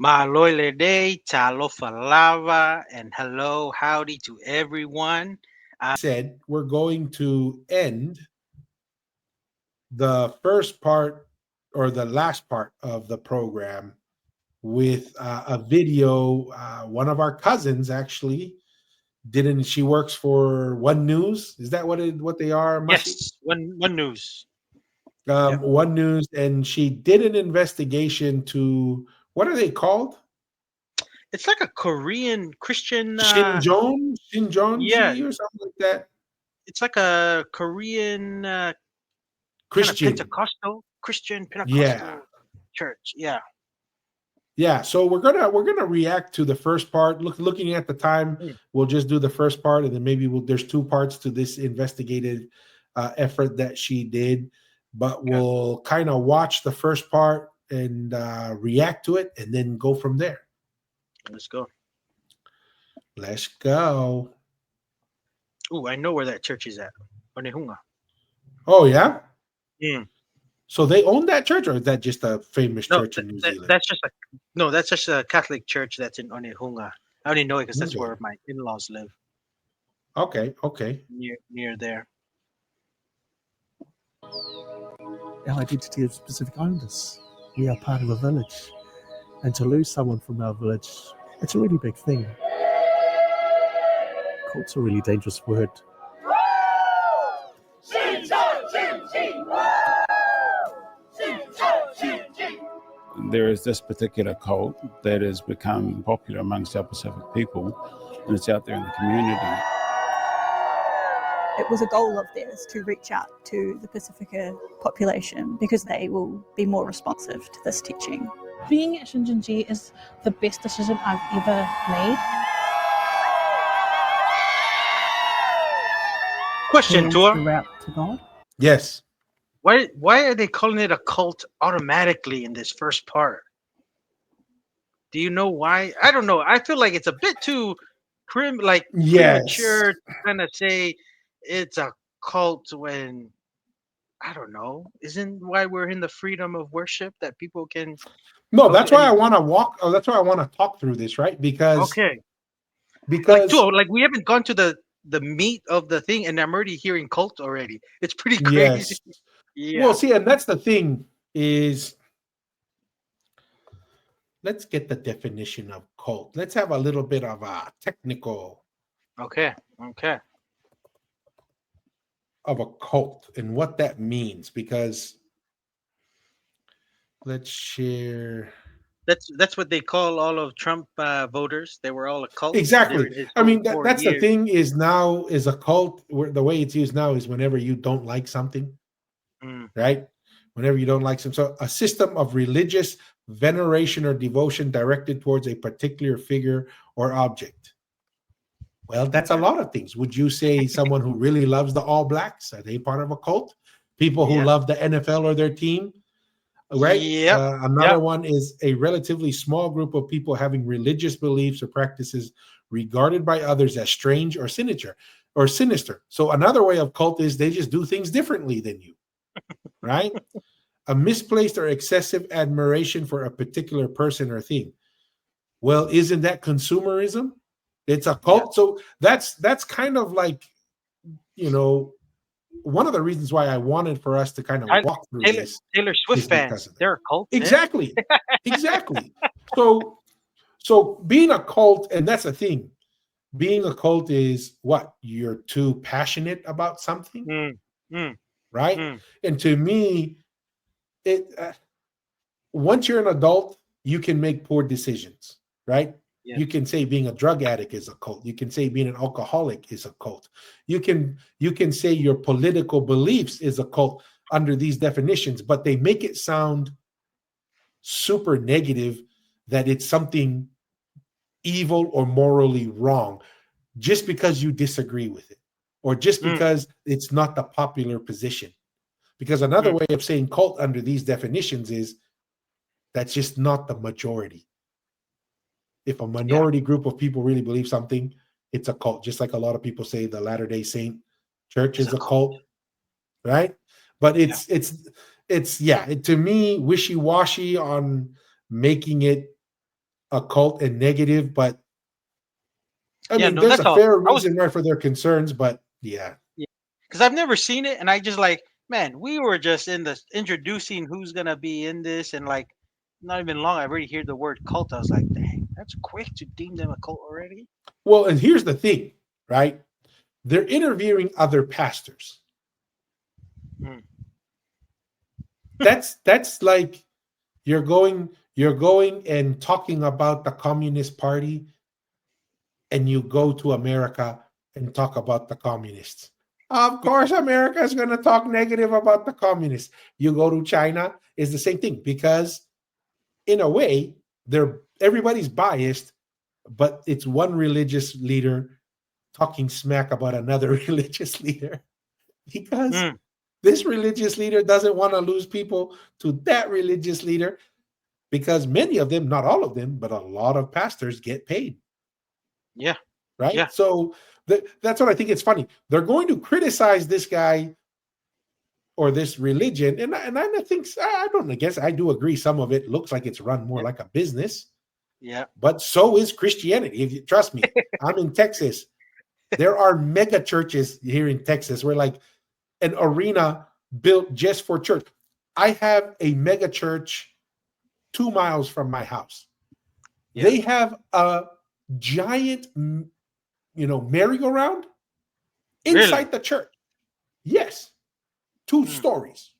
Maloile day, talofa lava, and hello, howdy to everyone. Said we're going to end the first part or the last part of the program with a video. One of our cousins actually didn't. She works for One News. Is that what they are, Mashi? Yes, one news. Yep. One News, and she did an investigation to what are they called? It's like a Korean Christian. Shinjonji, Yeah, or something like that. it's like a Korean kind of Christian. Pentecostal Christian Yeah. Pentecostal church. Yeah. Yeah, so we're gonna react to the first part. Looking at the time, Mm, we'll just do the first part, and then maybe there's two parts to this investigative effort that she did. But okay, we'll kind of watch the first part and react to it, and then go from there. let's go. Let's go. Ooh, I know where that church is at. Onehunga. Oh yeah, Mm. so they own that church, or is that just a famous No, church in New that, Zealand? that's just a no. That's just a Catholic church that's in Onehunga. I only know it because that's Okay, where my in-laws live, okay. near there. Our identity is specific owners. We are part of a village. And to lose someone from our village, it's a really big thing. Cult's a really dangerous word. There is this particular cult that has become popular amongst our Pacific people, and it's out there in the community. It was a goal of theirs to reach out to the Pacifica population because they will be more responsive to this teaching. Being at Shincheonji is the best decision I've ever made. Question, And Tua. the route to God. Yes. Why are they calling it a cult automatically in this first part? Do you know why? I don't know. I feel like it's a bit too Yes. premature to kind of say it's a cult when I don't know. Isn't why we're in the freedom of worship that people can No, go that's to why I any. want to walk. That's why I want to talk through this, right? Okay, like Because Tua, like we haven't gone to the meat of the thing, and I'm already hearing cult already. It's pretty crazy. yes. Well, Yeah. see, and that's the thing is, let's get the definition of cult. Let's have a little bit of a technical Okay. Okay. of a cult and what that means, because let's share. That's what they call all of Trump voters. They were all a cult Exactly. during his I mean, four that's the years. thing is now is a cult where the way it's used now is whenever you don't like something, Mm, right? Whenever you don't like some, so a system of religious veneration or devotion directed towards a particular figure or object. Well, that's a okay. lot of things. Would you say someone who really loves the All Blacks, are they part of a cult? People who Yeah. love the NFL or their team, right? Yep. Another Yep. one is a relatively small group of people having religious beliefs or practices regarded by others as strange or sinister. So another way of cult is they just do things differently than you, right? A misplaced or excessive admiration for a particular person or thing. Well, isn't that consumerism? It's a Yeah. cult. So that's kind of like, you know, one of the reasons why I wanted for us to kind of Ty- walk through Taylor this Taylor Swift is because fans. of that. They're a cult, man. Exactly. Exactly. So being a cult, and that's the thing, being a cult is what? You're too passionate about something, Mm, mm, right? mm. And to me, it once you're an adult, you can make poor decisions, right? Yes. You can say being a drug addict is a cult. You can say being an alcoholic is a cult. You can say your political beliefs is a cult under these definitions, but they make it sound super negative, that it's something evil or morally wrong just because you disagree with it, or just Mm, because it's not the popular position. Because another mm. way of saying cult under these definitions is that's just not the majority. If a Yeah. minority group of people really believe something, it's a cult. Just like a lot of people say the Latter-day Saint church It's is a a cult. cult, right? But Yeah. it's yeah, to me wishy-washy on making it a cult and negative, but I Yeah, mean, no, there's that's a all. fair I was reason why for their concerns, but yeah. because I've never seen it, and I just like, man, we were just in the introducing who's gonna be in this, and like, not even long, I already hear the word cult. I was like, dang, that's quick to deem them a cult already. Well, and here's the thing, right? They're interviewing other pastors. Mm. That's like you're going and talking about the Communist Party, and you go to America and talk about the communists. Of course, America is going to talk negative about the communists. You go to China, it's the same thing, because in a way, everybody's biased, but it's one religious leader talking smack about another religious leader, because Mm. this religious leader doesn't want to lose people to that religious leader, because many of them, not all of them, but a lot of pastors get paid, Yeah, right? yeah, So that's what I think. It's funny. They're going to criticize this guy or this religion, and I think, I don't, I guess I do agree. Some of it looks like it's run more yeah, like a business, yeah. but so is Christianity. If you trust me, I'm in Texas. There are mega churches here in Texas where like an arena built just for church. I have a mega church 2 miles from my house. Yeah. They have a giant, merry-go-round Really? inside the church. Yes, two Mm. stories.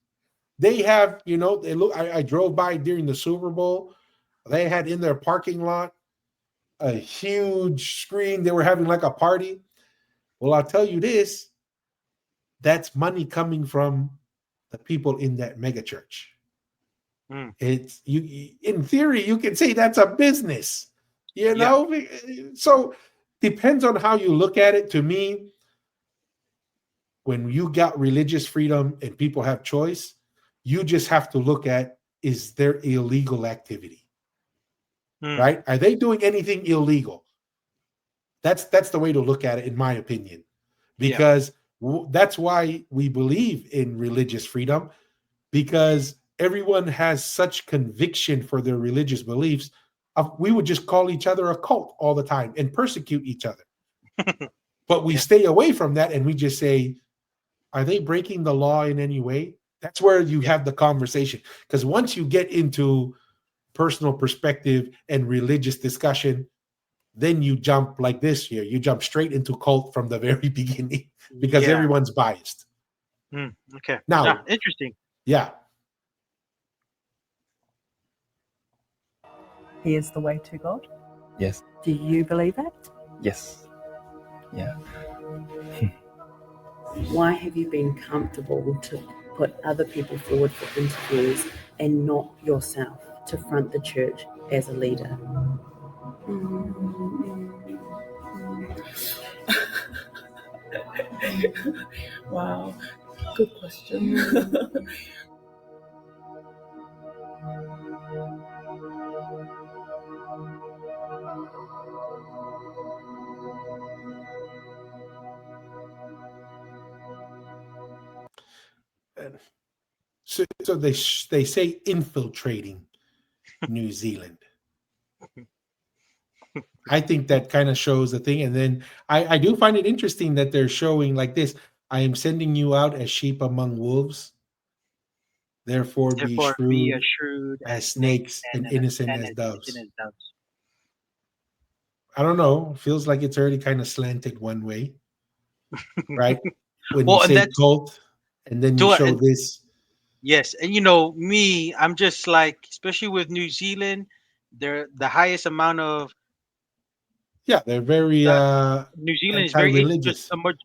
They have, they look. I drove by during the Super Bowl. They had in their parking lot a huge screen. They were having like a party. Well, I'll tell you this: that's money coming from the people in that mega church. Mm. It's you. In theory, you can say that's a business. You Yeah, know, so depends on how you look at it. To me, when you got religious freedom and people have choice, you just have to look at, is there illegal activity, mm. right? Are they doing anything illegal? That's the way to look at it, in my opinion, Yeah, because that's why we believe in religious freedom, because everyone has such conviction for their religious beliefs. We would just call each other a cult all the time and persecute each other, but we yeah, stay away from that, and we just say, are they breaking the law in any way? That's where you yeah, have the conversation. Because once you get into personal perspective and religious discussion, then you jump like this here. You jump straight into cult from the very beginning, because yeah. everyone's biased. Mm. Okay. Yeah, Now, interesting. yeah, He is the way to God. Yes. Do you believe it? Yes. Yeah. Why have you been comfortable to put other people forward for interviews and not yourself to front the church as a leader? Wow, good question. so they say infiltrating New Zealand. I think that kind of shows the thing. And then I do find it interesting that they're showing like this: I am sending you out as sheep among wolves, therefore be Therefore, be as shrewd shrewd as as snakes snakes and and innocent and as as innocent doves. as doves. I don't know. Feels like it's already kind of slanted one way, right? When you Well, and say that's cult and then you to show and this. yes, and me, I'm just like, especially with New Zealand, they're the highest amount of Yeah, they're very the New Zealand is very just anti-religious.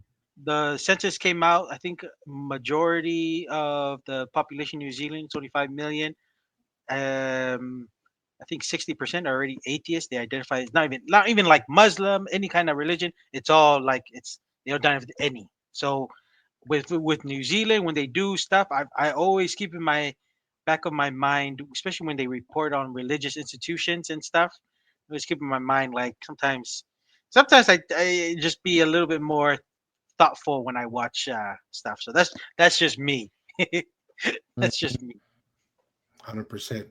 the census came out. I think majority of the population in New Zealand, 25 million. I think 60% are already atheists. They identify as not even like Muslim, any kind of religion. It's all like they don't have any. So with New Zealand, when they do stuff, I always keep in my back of my mind, especially when they report on religious institutions and stuff. I always keep in my mind like sometimes I just be a little bit more thoughtful when I watch stuff. So that's just me. That's just me. 100%.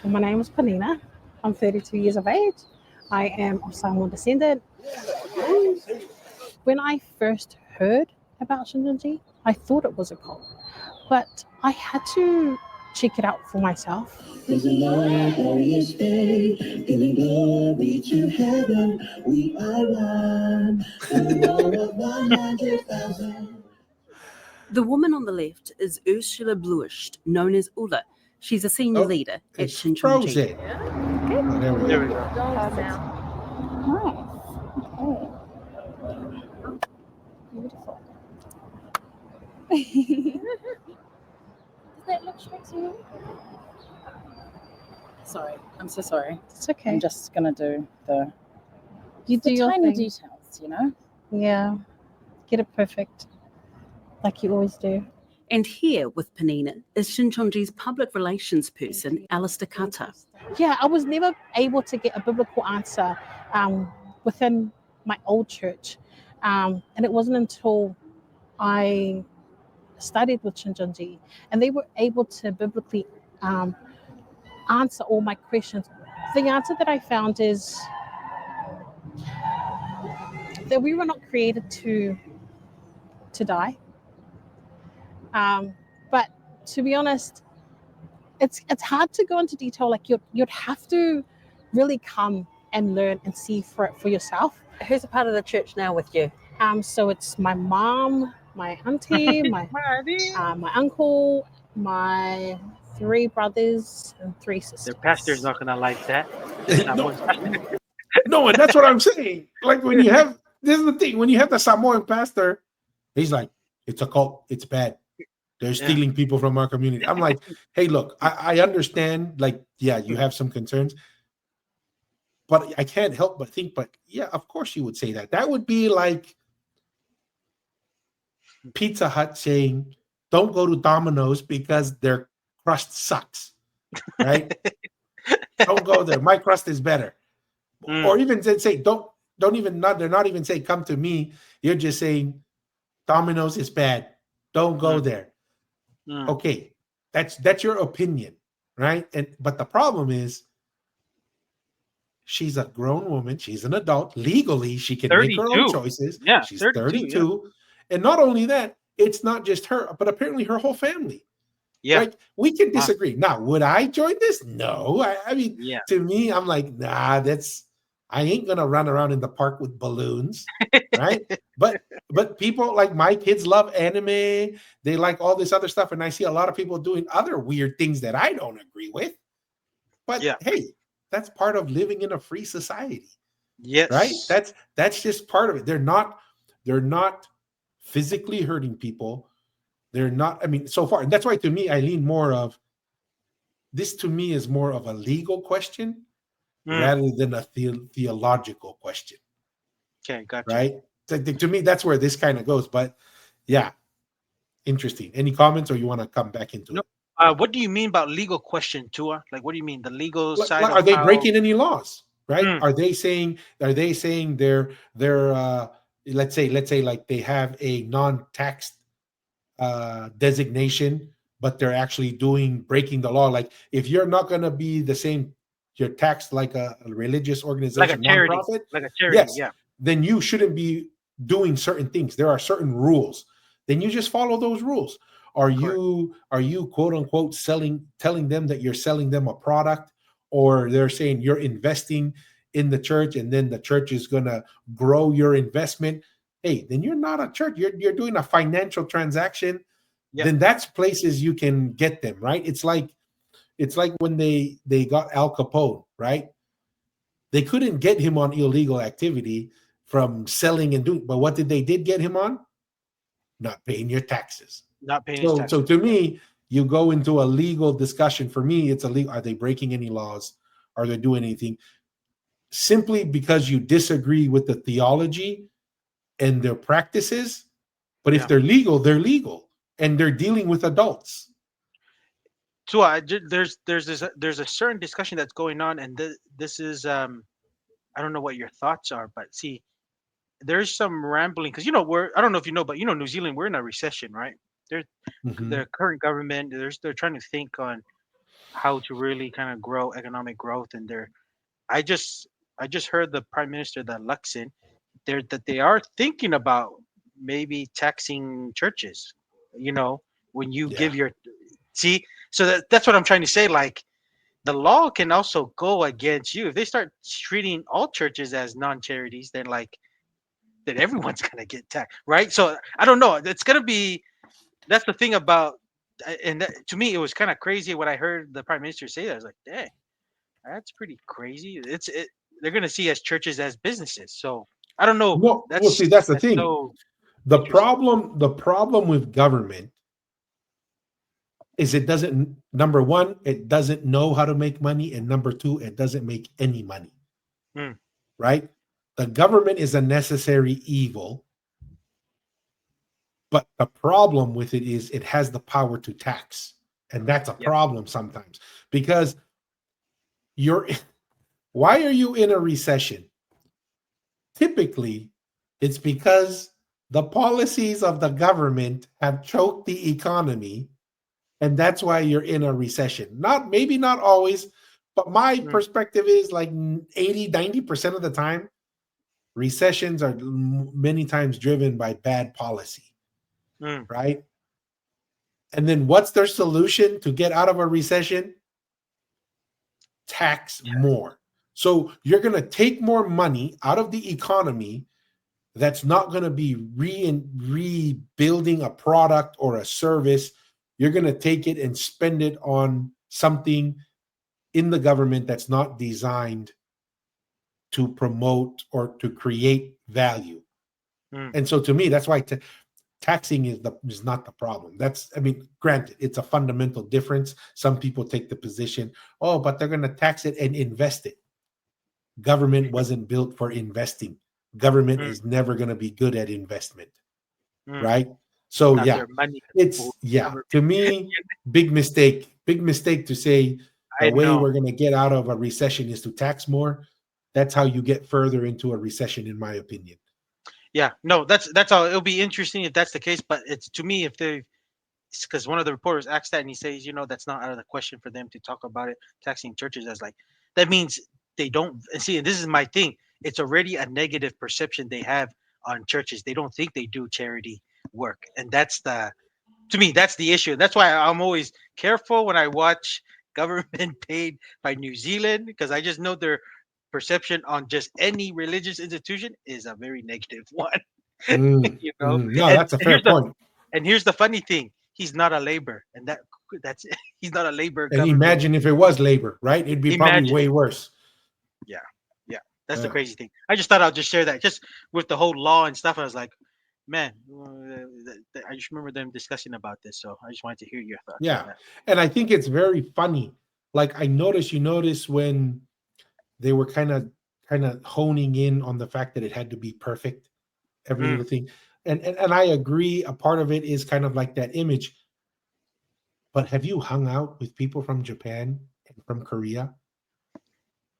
My name is Panina. I'm 32 years of age. I am of Samoan descendant. When I first heard about Shincheonji, I thought it was a cult, but I had to check it out for myself. There's a glorious day, giving glory to heaven. We are one, the war of 100,000. The woman on the left is Ursula Bluisht, known as Ula. She's a senior Oh, leader at it's Shincheonji. frozen. Okay. Oh, there we There go. we go. Nice. Okay. Beautiful. Does that look straight to you? Sorry, I'm so sorry. It's okay. I'm just gonna do the You do your tiny thing. details, you know. Yeah. Get it perfect, like you always do. And here with Panina is Shincheonji's public relations person, Alistair Carter. Yeah, I was never able to get a biblical answer within my old church. And it wasn't until I studied with Shincheonji and they were able to biblically answer all my questions. The answer that I found is that we were not created to die. But to be honest, it's hard to go into detail. Like you'd have to really come and learn and see for it for yourself. Who's a part of the church now with you? So it's my mom, my auntie, my uncle, my 3 brothers and 3 sisters. Their pastor's not gonna like that. No, and that's what I'm saying. Like when you have this is the thing, when you have the Samoan pastor, he's like, it's a cult, it's bad. They're stealing people from our community. I'm like, hey, look, I understand, like, yeah, you have some concerns, but I can't help but think, but yeah, of course you would say that. That would be like Pizza Hut saying, don't go to Domino's because their crust sucks, right? Don't go there. My crust is better. Or even say, don't even, they're not even saying, come to me. You're just saying, Domino's is bad. Don't go there. Okay, that's your opinion, right? But the problem is, she's a grown woman. She's an adult. Legally, she can make her own choices. Yeah, she's 32. And not only that, it's not just her, but apparently her whole family. Yeah. Like, we can disagree. Now, would I join this? No. I mean, to me, I'm like, nah, I ain't gonna run around in the park with balloons, right? But people, like, my kids love anime. They like all this other stuff, and I see a lot of people doing other weird things that I don't agree with. But hey, that's part of living in a free society. Yes. Right? That's just part of it. They're not physically hurting people. They're not, I mean, so far, and that's why to me, I lean more of this. To me is more of a legal question rather than a theological question. Okay, gotcha. Right? So to me, that's where this kind of goes. But yeah, interesting. Any comments, or you want to come back into it? What do you mean about legal question, Tua? Like, what do you mean? The legal side? Are they breaking any laws? Right? Are they saying they're let's say like they have a non-tax designation, but they're actually breaking the law? Like, if you're not going to be the same, you're taxed like a religious organization, like a charity, yes, yeah. Then you shouldn't be doing certain things. There are certain rules. Then you just follow those rules. Are you quote unquote telling them that you're selling them a product, or they're saying you're investing in the church and then the church is going to grow your investment? Hey, then you're not a church. You're doing a financial transaction. Then that's places you can get them, right? It's like when they got Al Capone, right? They couldn't get him on illegal activity from selling and doing, but what did get him on? Not paying your taxes. Not paying his taxes. So to me, you go into a legal discussion. For me, it's illegal. Are they breaking any laws? Are they doing anything? Simply because you disagree with the theology and their practices. But if they're legal, and they're dealing with adults. So there's a certain discussion that's going on, and this is I don't know what your thoughts are, but see, there's some rambling because I don't know if you know, but New Zealand, we're in a recession, right? The current government, they're trying to think on how to really kind of grow economic growth. And I just I just heard the Prime Minister, that Luxon, that they are thinking about maybe taxing churches. You know, when you Yeah. give your see, so that's what I'm trying to say. Like, the law can also go against you if they start treating all churches as non-charities. Then everyone's gonna get taxed, right? So I don't know. It's gonna be that's the thing about, and to me, it was kind of crazy when I heard the Prime Minister say that. I was like, dang, that's pretty crazy. They're gonna see as churches as businesses. So I don't know. No, well, see, that's the That's thing. so The interesting. problem with government is it doesn't, number one, it doesn't know how to make money, and number two, it doesn't make any money. Mm. Right? The government is a necessary evil, but the problem with it is it has the power to tax. And that's a Yep. problem sometimes, because why are you in a recession? Typically, it's because the policies of the government have choked the economy, and that's why you're in a recession. Maybe not always, but my Mm. perspective is like 80-90% of the time, recessions are many times driven by bad policy, Mm. right? And then what's their solution to get out of a recession? Tax more. So you're going to take more money out of the economy that's not going to be rebuilding a product or a service. You're going to take it and spend it on something in the government that's not designed to promote or to create value. Mm. And so to me, that's why taxing is not the problem. Granted, it's a fundamental difference. Some people take the position, oh, but they're going to tax it and invest it. Government wasn't built for investing. Government Mm. is never going to be good at investment, Mm. right? So Not yeah, their money. to me, big mistake to say the I way know. we're going to get out of a recession is to tax more. That's how you get further into a recession, in my opinion. Yeah, no, that's all. It'll be interesting if that's the case. But it's, to me, if they, because one of the reporters asked that, and he says, that's not out of the question for them to talk about it, taxing churches. As like, that means they don't. And see, and this is my thing. It's already a negative perception they have on churches. They don't think they do charity work, and to me, that's the issue. That's why I'm always careful when I watch government paid by New Zealand, because I just know their perception on just any religious institution is a very negative one. No, And that's a fair point. here's the funny thing: he's not a labor, and that's he's not a labor And government. imagine if it was labor, right? It'd be probably Imagine way it. worse. Yeah, that's the crazy thing. I just thought I'll just share that, just with the whole law and stuff. I was like, man, I just remember them discussing about this, so I just wanted to hear your thoughts on Yeah. that. And I think it's very funny. Like, you notice when they were kind of honing in on the fact that it had to be perfect, every little thing. And I agree, a part of it is kind of like that image. But have you hung out with people from Japan and from Korea?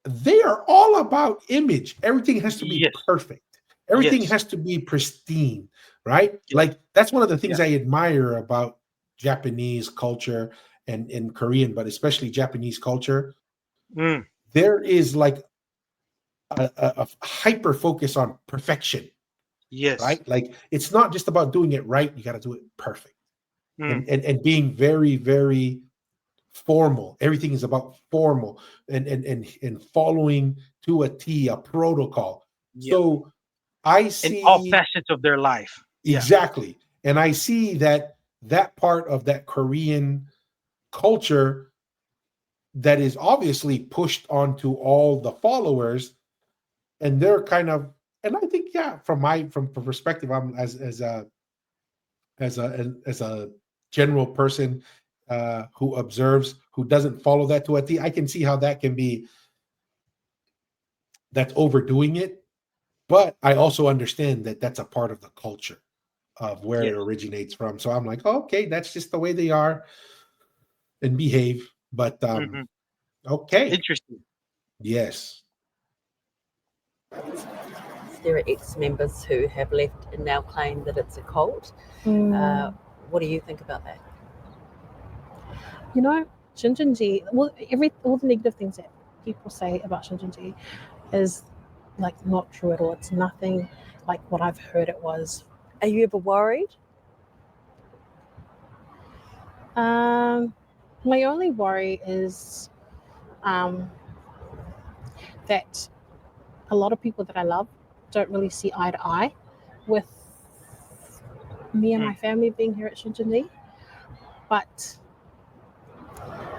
They are all about image. Everything has to be Yes. perfect. Everything Yes. has to be pristine, right? Yeah. Like, that's one of the things Yeah. I admire about Japanese culture and Korean, but especially Japanese culture. Mm. There is like a hyper focus on perfection, Yes. right? Like, it's not just about doing it right. You got to do it perfect. Mm. And being very, very formal. Everything is about formal and following to a T, a protocol. Yep. So I In see all facets of their life. Yeah. exactly, and I see that part of that Korean culture that is obviously pushed onto all the followers, and they're kind of, and I think, yeah, from perspective, I'm as a general person who observes, who doesn't follow that to a T, I can see how that can be, that's overdoing it. But I also understand that that's a part of the culture of where Yes. it originates from. So I'm like, oh, okay, that's just the way they are and behave. But okay, Interesting. yes. There are ex-members who have left and now claim that it's a cult. What do you think about that? You know, Shincheonji, all the negative things that people say about Shincheonji is like not true at all. It's nothing like what I've heard it was. Are you ever worried? My only worry is that a lot of people that I love don't really see eye to eye with me and my family being here at Shincheonji, but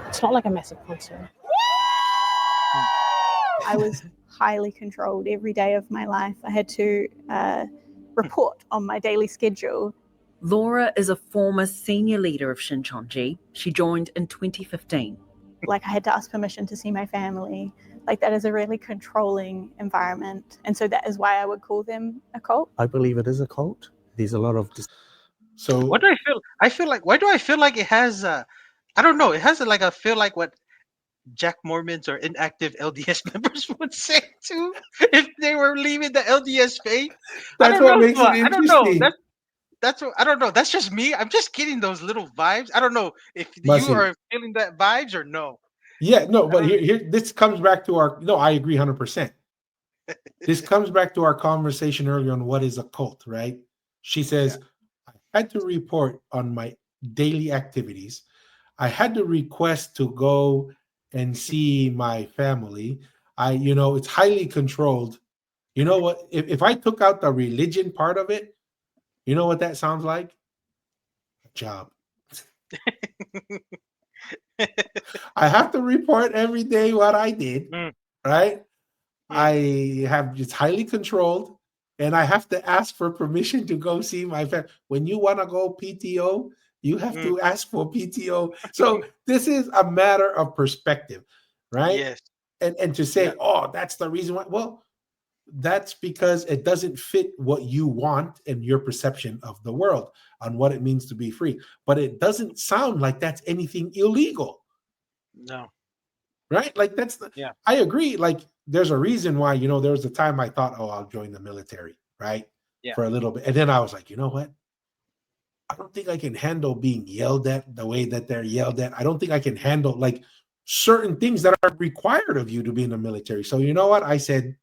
it's not like a massive concern. I was highly controlled every day of my life. I had to report on my daily schedule. Laura is a former senior leader of Shincheonji. She joined in 2015. Like, I had to ask permission to see my family. Like, that is a really controlling environment. And so that is why I would call them a cult. I believe it is a cult. There's a lot of... So what do I feel? I feel like, why do I feel like it has, I don't know, it has like a feel like what Jack Mormons or inactive LDS members would say too if they were leaving the LDS faith. That's what makes it I don't know. interesting. That's what, I don't know. That's just me. I'm just getting those little vibes. I don't know if Must you be. are feeling that vibes or no. Yeah, no, but here this comes back to our I agree 100%. This comes back to our conversation earlier on what is a cult, right? She says, I had to report on my daily activities. I had to request to go and see my family. It's highly controlled. You know what? If I took out the religion part of it, you know what that sounds like? A job. I have to report every day what I did, right? It's highly controlled, and I have to ask for permission to go see my family. When you want to go PTO, you have to ask for PTO. So this is a matter of perspective, right? Yes. And to say, oh, that's the reason why. Well, that's because it doesn't fit what you want and your perception of the world on what it means to be free. But it doesn't sound like that's anything illegal. No. Right? Like I agree. Like there's a reason why, there was a time I thought, oh, I'll join the military, right? Yeah. For a little bit. And then I was like, you know what? I don't think I can handle being yelled at the way that they're yelled at. I don't think I can handle like certain things that are required of you to be in the military. So you know what? I said,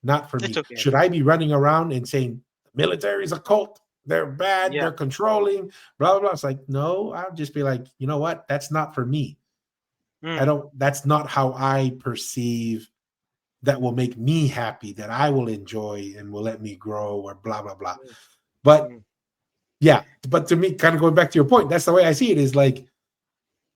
not for me. Okay. Should I be running around and saying the military is a cult? They're bad. They're controlling. Blah blah blah. It's like no. I'll just be like, you know what? That's not for me. That's not how I perceive. That will make me happy. That I will enjoy and will let me grow or blah blah blah. But yeah. But to me, kind of going back to your point, that's the way I see it. Is like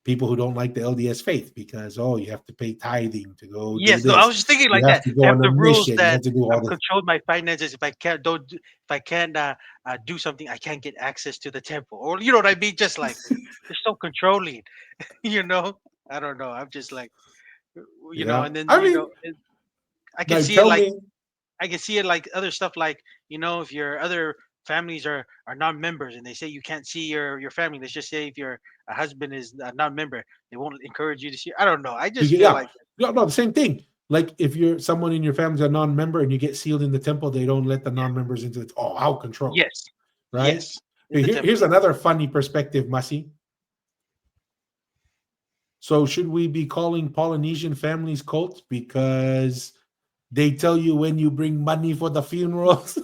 people who don't like the LDS faith because you have to pay tithing to go. Yes, no, I was just thinking like that. They have the rules that I've controlled my finances. If I can't do something, I can't get access to the temple, or you know what I mean. Just like they're so controlling, I don't know. I'm just like, and then I can see it like I can see it like other stuff like if your other families are non-members and they say you can't see your family. Let's just say if your husband is a non-member, they won't encourage you to see. I don't know. I just feel like no, the same thing. Like if you're someone in your family's a non-member and you get sealed in the temple, they don't let the non-members into it. Oh, out control. Yes. Right. Yes. Here's another funny perspective, Masi. So should we be calling Polynesian families cults because they tell you when you bring money for the funerals?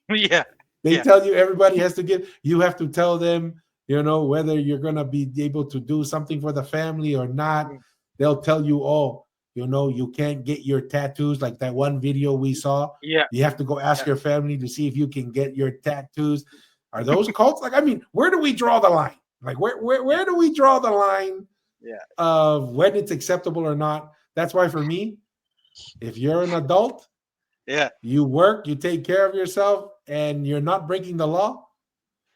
Yeah. They tell you everybody has to give. You have to tell them, whether you're going to be able to do something for the family or not. They'll tell you, you can't get your tattoos. Like that one video we saw. Yeah. You have to go ask your family to see if you can get your tattoos. Are those cults? Like, I mean, where do we draw the line? Like, where do we draw the line of when it's acceptable or not? That's why for me, if you're an adult, you work, you take care of yourself, and you're not breaking the law.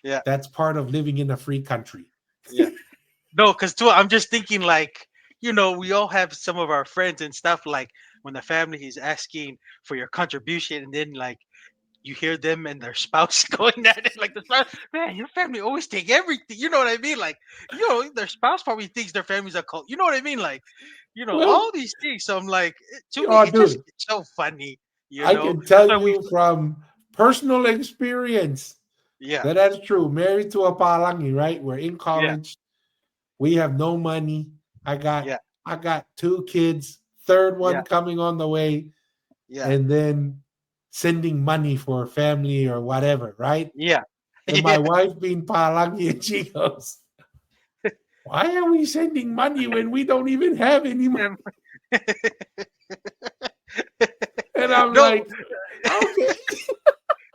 Yeah, that's part of living in a free country. Yeah, no, because too, I'm just thinking like we all have some of our friends and stuff like when the family is asking for your contribution, and then like you hear them and their spouse going at it like the spouse, man, your family always take everything. You know what I mean? Like their spouse probably thinks their family's a cult. You know what I mean? Like all these things. So I'm like, to me, it's so funny. I can tell you from personal experience. Yeah, that's true. Married to a palangi, right? We're in college. We have no money. I got Yeah. I got 2 kids, third one Yeah. coming on the way, Yeah. and then sending money for family or whatever, right? Yeah. And my wife being palagi, and she goes, "Why are we sending money when we don't even have any money?" And I'm No, like, okay.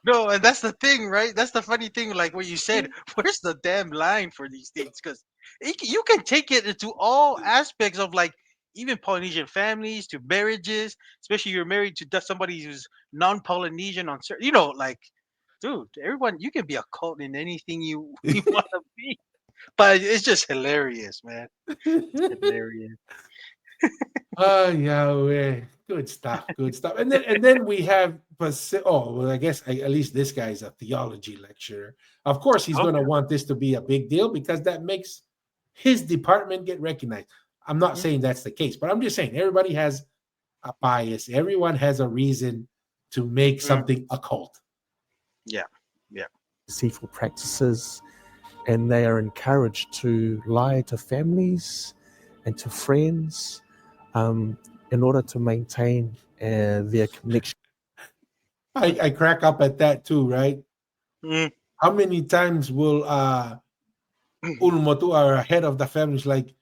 no, and that's the thing, right? That's the funny thing. Like what you said, where's the damn line for these things? Because you can take it into all aspects of like even Polynesian families to marriages, especially you're married to somebody who's non-Polynesian on certain, like, dude, everyone, you can be a cult in anything you you want to be, but it's just hilarious, man. It's hilarious. Oh Yahweh, good stuff, good stuff. And then we have well, I guess at least this guy is a theology lecturer. Of course, he's going to Okay. want this to be a big deal because that makes his department get recognized. I'm not Mhm. saying that's the case, but I'm just saying everybody has a bias. Everyone has a reason to make Mm. something a cult. Yeah. Yeah. Deceitful practices, and they are encouraged to lie to families and to friends in order to maintain their connection. I crack up at that too, right? Mm. How many times will Ulmotu, our head of the family, is like,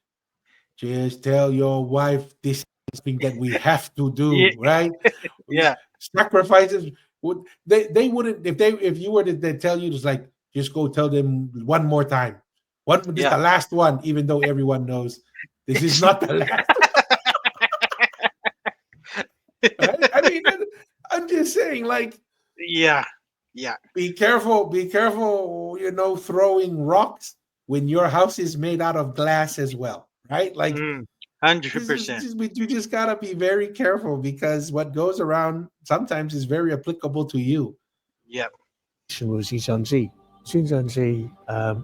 just tell your wife this is thing that we have to Yeah. do, right? Yeah. Sacrifices would they wouldn't if you were to tell you just like just go tell them one more time. This Yeah. the last one, even though everyone knows this is not the last. Right? I mean, I'm just saying, like, Yeah. Yeah. be careful, throwing rocks when your house is made out of glass as well, right? Like, 100%. you just gotta be very careful because what goes around sometimes is very applicable to you. Yep. With Shincheonji. Shincheonji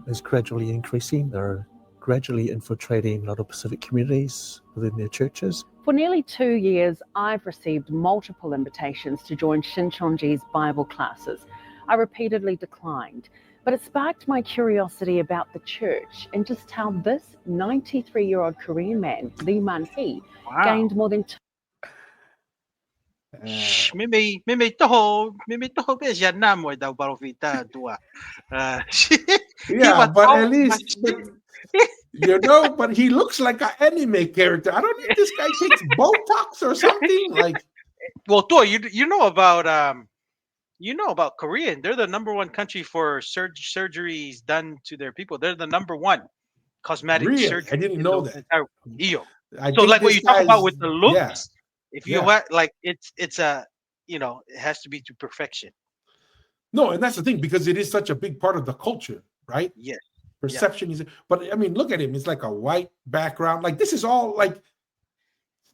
is gradually increasing. They're gradually infiltrating a lot of Pacific communities within their churches. For nearly 2 years, I've received multiple invitations to join Shincheonji's Bible classes. I repeatedly declined, but it sparked my curiosity about the church and just how this 93-year-old Korean man, Lee Man-hee, gained more than May toho be siya na mo daw barofita tua. He Yeah, was but all at least, but he looks like an anime character. I don't know if this guy takes Botox or something. Like, well, you know about Korean. They're the number one country for surgeries done to their people. They're the number one cosmetic really, surgery I didn't in know the that. entire Rio. I So think like what this you talk about with guy's the yeah, looks, if you yeah. like it's a it has to be to perfection. No, and that's the thing because it is such a big part of the culture, right? Yes. Perception is, but I mean, look at him. It's like a white background. Like this is all like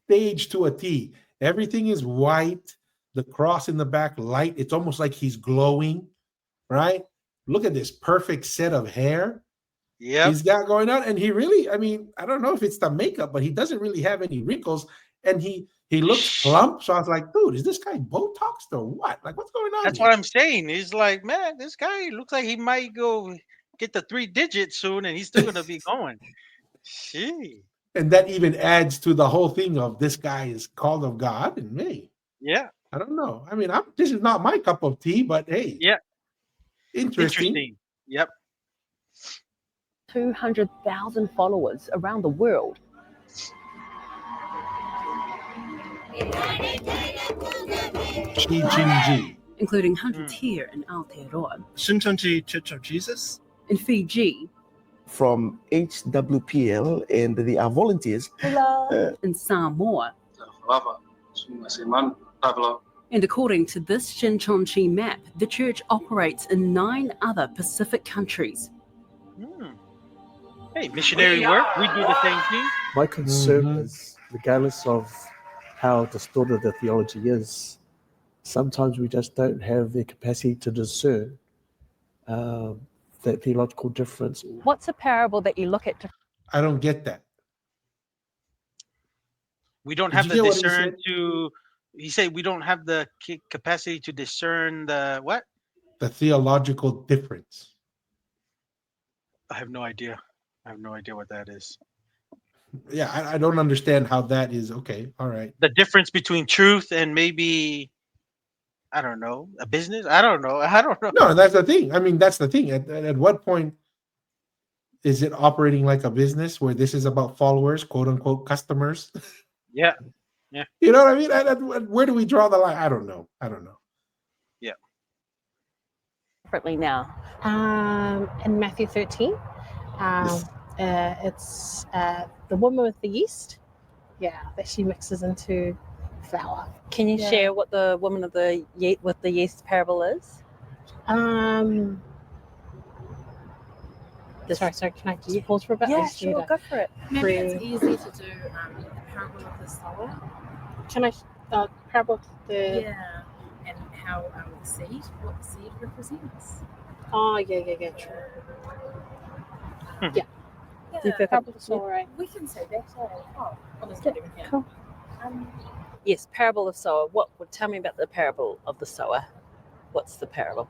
staged to a T. Everything is white. The cross in the back, light. It's almost like he's glowing, right? Look at this perfect set of hair. Yeah. He's got going on, and he really, I mean, I don't know if it's the makeup, but he doesn't really have any wrinkles, and he looks plump. So I was like, dude, is this guy Botoxed or what? Like, what's going on That's here? what I'm saying. He's like, man, this guy looks like he might go get the 3 digits soon, and he's still gonna be going. Gee. And that even adds to the whole thing of this guy is called of God, and me. Yeah. I don't know. I mean, this is not my cup of tea, but hey, Yeah. interesting. Yep. 200,000 followers around the world. Shincheonji, including hundreds here in Aotearoa, Shincheonji Church of Jesus. in Fiji, From HWPL, and they are volunteers. in Samoa. And according to this Shincheonji map, the church operates in 9 other Pacific countries. Hey, missionary work. We do the same thing. My concern is, regardless of how distorted the theology is, sometimes we just don't have the capacity to discern that theological difference. What's a parable that you look at to I don't get that. We don't Did have you the get what he discern said? to. He said we don't have the capacity to discern the what? The theological difference. I have no idea. I have no idea what that is. Yeah, I don't understand how that is okay. All right. The difference between truth and maybe, I don't know, a business. I don't know. I don't know. No, that's the thing. I mean, that's the thing. At what point is it operating like a business where this is about followers, quote unquote, customers? Yeah, yeah, You know what I mean? Where do we draw the line? I don't know. yeah. Differently now. In Matthew 13, Yes. it's the woman with the yeast. Yeah, that she mixes into flour. Can you share what the woman of the with the yeast parable is? Sorry. Can I just pause for a bit? Yeah, sure. Go for it. Maybe it's easy to do the parable of the sower. Can I parable of the? Yeah, and how the seed, what the seed represents. Oh yeah, true. Yeah. Parable of the sower, right? We can say that. Oh, there's not even here. Cool. Yes, parable of sower. Tell me about the parable of the sower? What's the parable?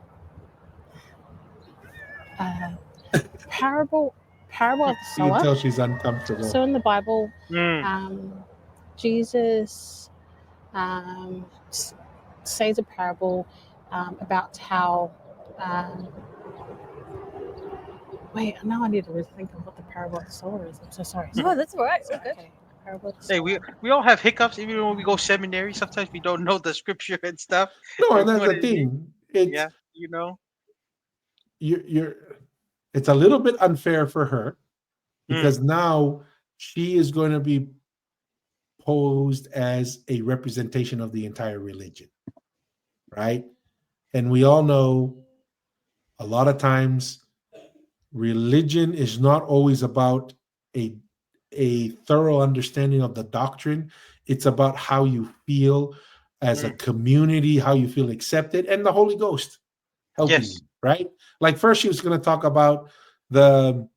Parable of the You can sower. tell she's uncomfortable. So in the Bible, Mm. Jesus says a parable about how. Wait, now I need to rethink of what the parable of the sower is. I'm so sorry. No, that's all right. It's all good. Okay. Parable of the Hey, sower. we all have hiccups, even when we go seminary. Sometimes we don't know the scripture and stuff. No, and that's What the is it? thing. It's Yeah, you know. you're it's a little bit unfair for her because Mm. now she is going to be posed as a representation of the entire religion, right? And we all know a lot of times religion is not always about a thorough understanding of the doctrine. It's about how you feel as a community, how you feel accepted, and the Holy Ghost helping you, Yes. right? Like first she was going to talk about the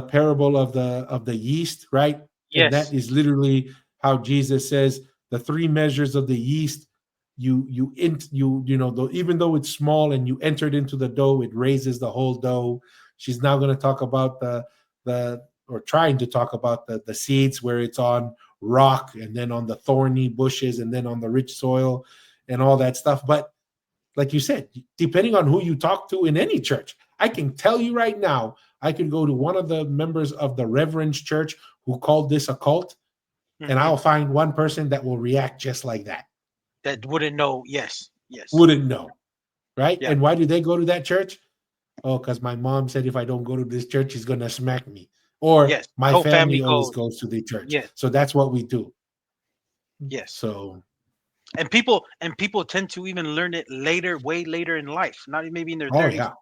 parable of the yeast, right? And that Yes. is literally how Jesus says the three measures of the yeast. Even though it's small and you entered into the dough, it raises the whole dough. She's now going to talk about or trying to talk about the seeds where it's on rock and then on the thorny bushes and then on the rich soil and all that stuff. But like you said, depending on who you talk to in any church, I can tell you right now, I could go to one of the members of the Reverend's church who called this a cult, and I'll find one person that will react just like that. That wouldn't know. Yes. Wouldn't know, right? Yeah. And why do they go to that church? Oh, because my mom said if I don't go to this church, she's gonna smack me. Or Yes. my Whole family family always goes. goes to the church. Yes. So that's what we do. Yes. So And people tend to even learn it later, way later in life. Not maybe in their 30s. yeah.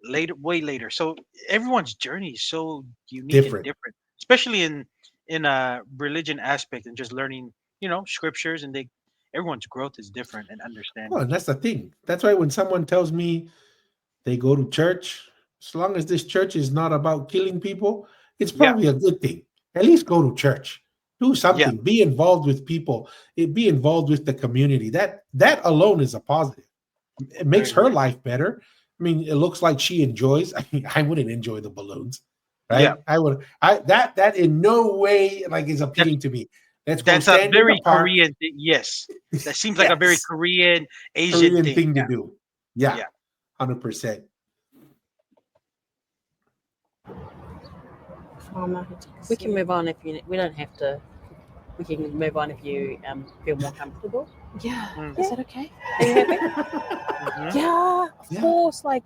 Later, way later. So everyone's journey is so unique Different. and different, especially in a religion aspect and just learning, scriptures, and everyone's growth is different and understanding. Oh, and that's the thing. That's why when someone tells me they go to church, as long as this church is not about killing people, it's probably a good thing. At least go to church. Do something. Be involved with people. Be involved with the community. That alone is a positive. It makes her life better. I mean, it looks like she enjoys. I mean, I wouldn't enjoy the balloons, right? Yeah. I would. That in no way is appealing to me. Let's go That's a stand in very the park. Korean thing. Yes, that seems like a very Yes. Korean, Asian thing. to do. Yeah, 100%. We can move on if we don't have to. We can move on if you feel more comfortable. Yeah. Is that okay? Are you happy? Yeah, of course. Like,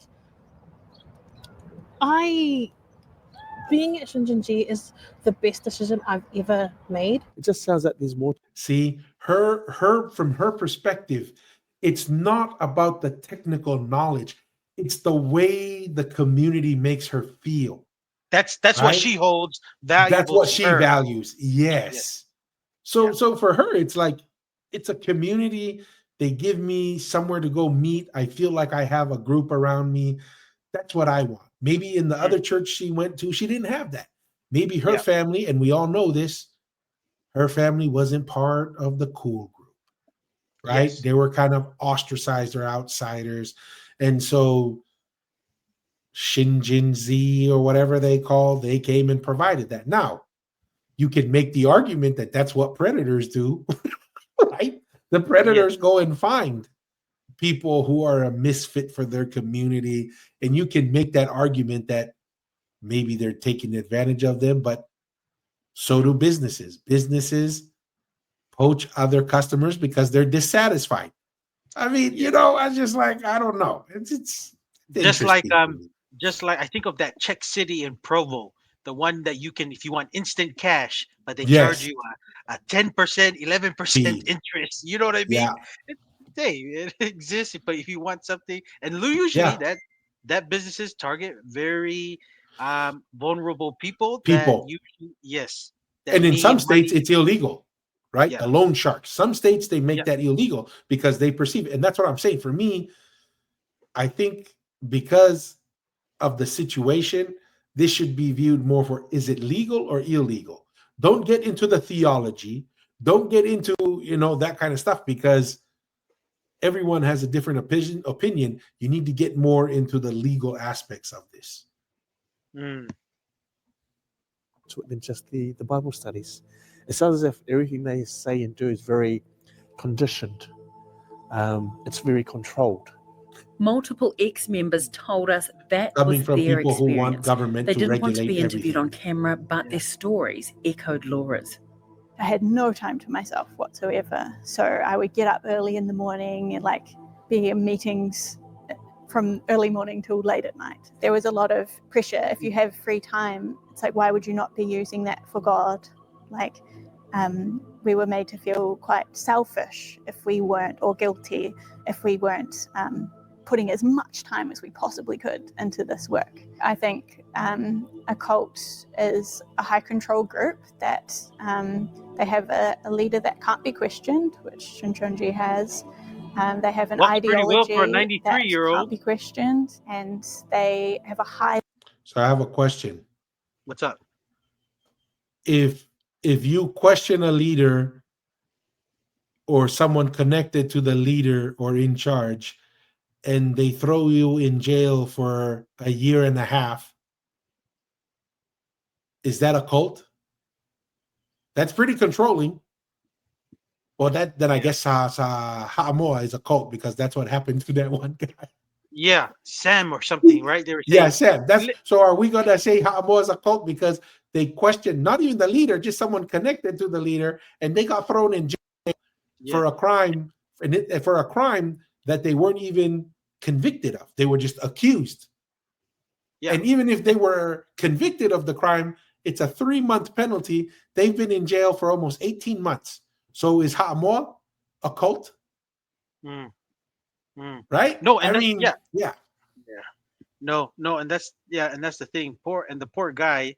being at Shincheonji is the best decision I've ever made. It just sounds like there's more. See, her from her perspective, it's not about the technical knowledge. It's the way the community makes her feel. That's what she holds valuable. That's what to she her. values. Yes. So for her, it's like it's a community. They give me somewhere to go meet. I feel like I have a group around me. That's what I want. Maybe in the other church she went to, she didn't have that. Maybe her family, and we all know this, her family wasn't part of the cool group, right? Yes. They were kind of ostracized or outsiders. And so Shincheonji or whatever they came and provided that. Now, you can make the argument that that's what predators do, right? The predators go and find people who are a misfit for their community, and you can make that argument that maybe they're taking advantage of them, but so do businesses. Businesses poach other customers because they're dissatisfied. I mean, I just like, I don't know. It's just like interesting. just like I think of that Czech City in Provo, the one that you can, if you want instant cash, but they charge Yes. you a 10%, 11% Fee. interest. You know what I Yeah. mean? It exists, but if you want something, and usually Yeah. that businesses target very vulnerable people that People. usually, yes, that And in some need states, money. it's illegal, right? Yeah. The loan sharks. Some states, they make Yeah. that illegal because they perceive it. And that's what I'm saying. For me, I think because of the situation, this should be viewed more for, is it legal or illegal? Don't get into the theology. Don't get into, that kind of stuff, because everyone has a different opinion. You need to get more into the legal aspects of this. Mm. Than just the Bible studies. It sounds as if everything they say and do is very conditioned. It's very controlled. Multiple ex-members told us that Coming was from their people who want experience. government They to didn't want to regulate be interviewed everything. on camera, but their stories echoed Laura's. I had no time to myself whatsoever. So I would get up early in the morning and be in meetings from early morning till late at night. There was a lot of pressure. If you have free time, it's like, why would you not be using that for God? We were made to feel quite selfish if we weren't, or guilty if we weren't putting as much time as we possibly could into this work. I think a cult is a high control group that they have a leader that can't be questioned, which Shincheonji has. They have an ideology for a that 93-year-old. can't be questioned, and they have a high. So I have a question. What's up? If you question a leader or someone connected to the leader or in charge, and they throw you in jail for a year and a half, is that a cult? That's pretty controlling. Well, then I guess Ha'amoa is a cult, because that's what happened to that one guy. Yeah, Sam or something, right? They were saying, Yeah, Sam. So are we gonna say Ha'amoa is a cult because they questioned not even the leader, just someone connected to the leader, and they got thrown in jail for a crime, for a crime that they weren't even convicted of. They were just accused. Yeah. And even if they were convicted of the crime, it's a 3-month penalty. They've been in jail for almost 18 months. So is Ha'amoa a cult? Right? No, and yeah. No, and that's the thing. The poor guy,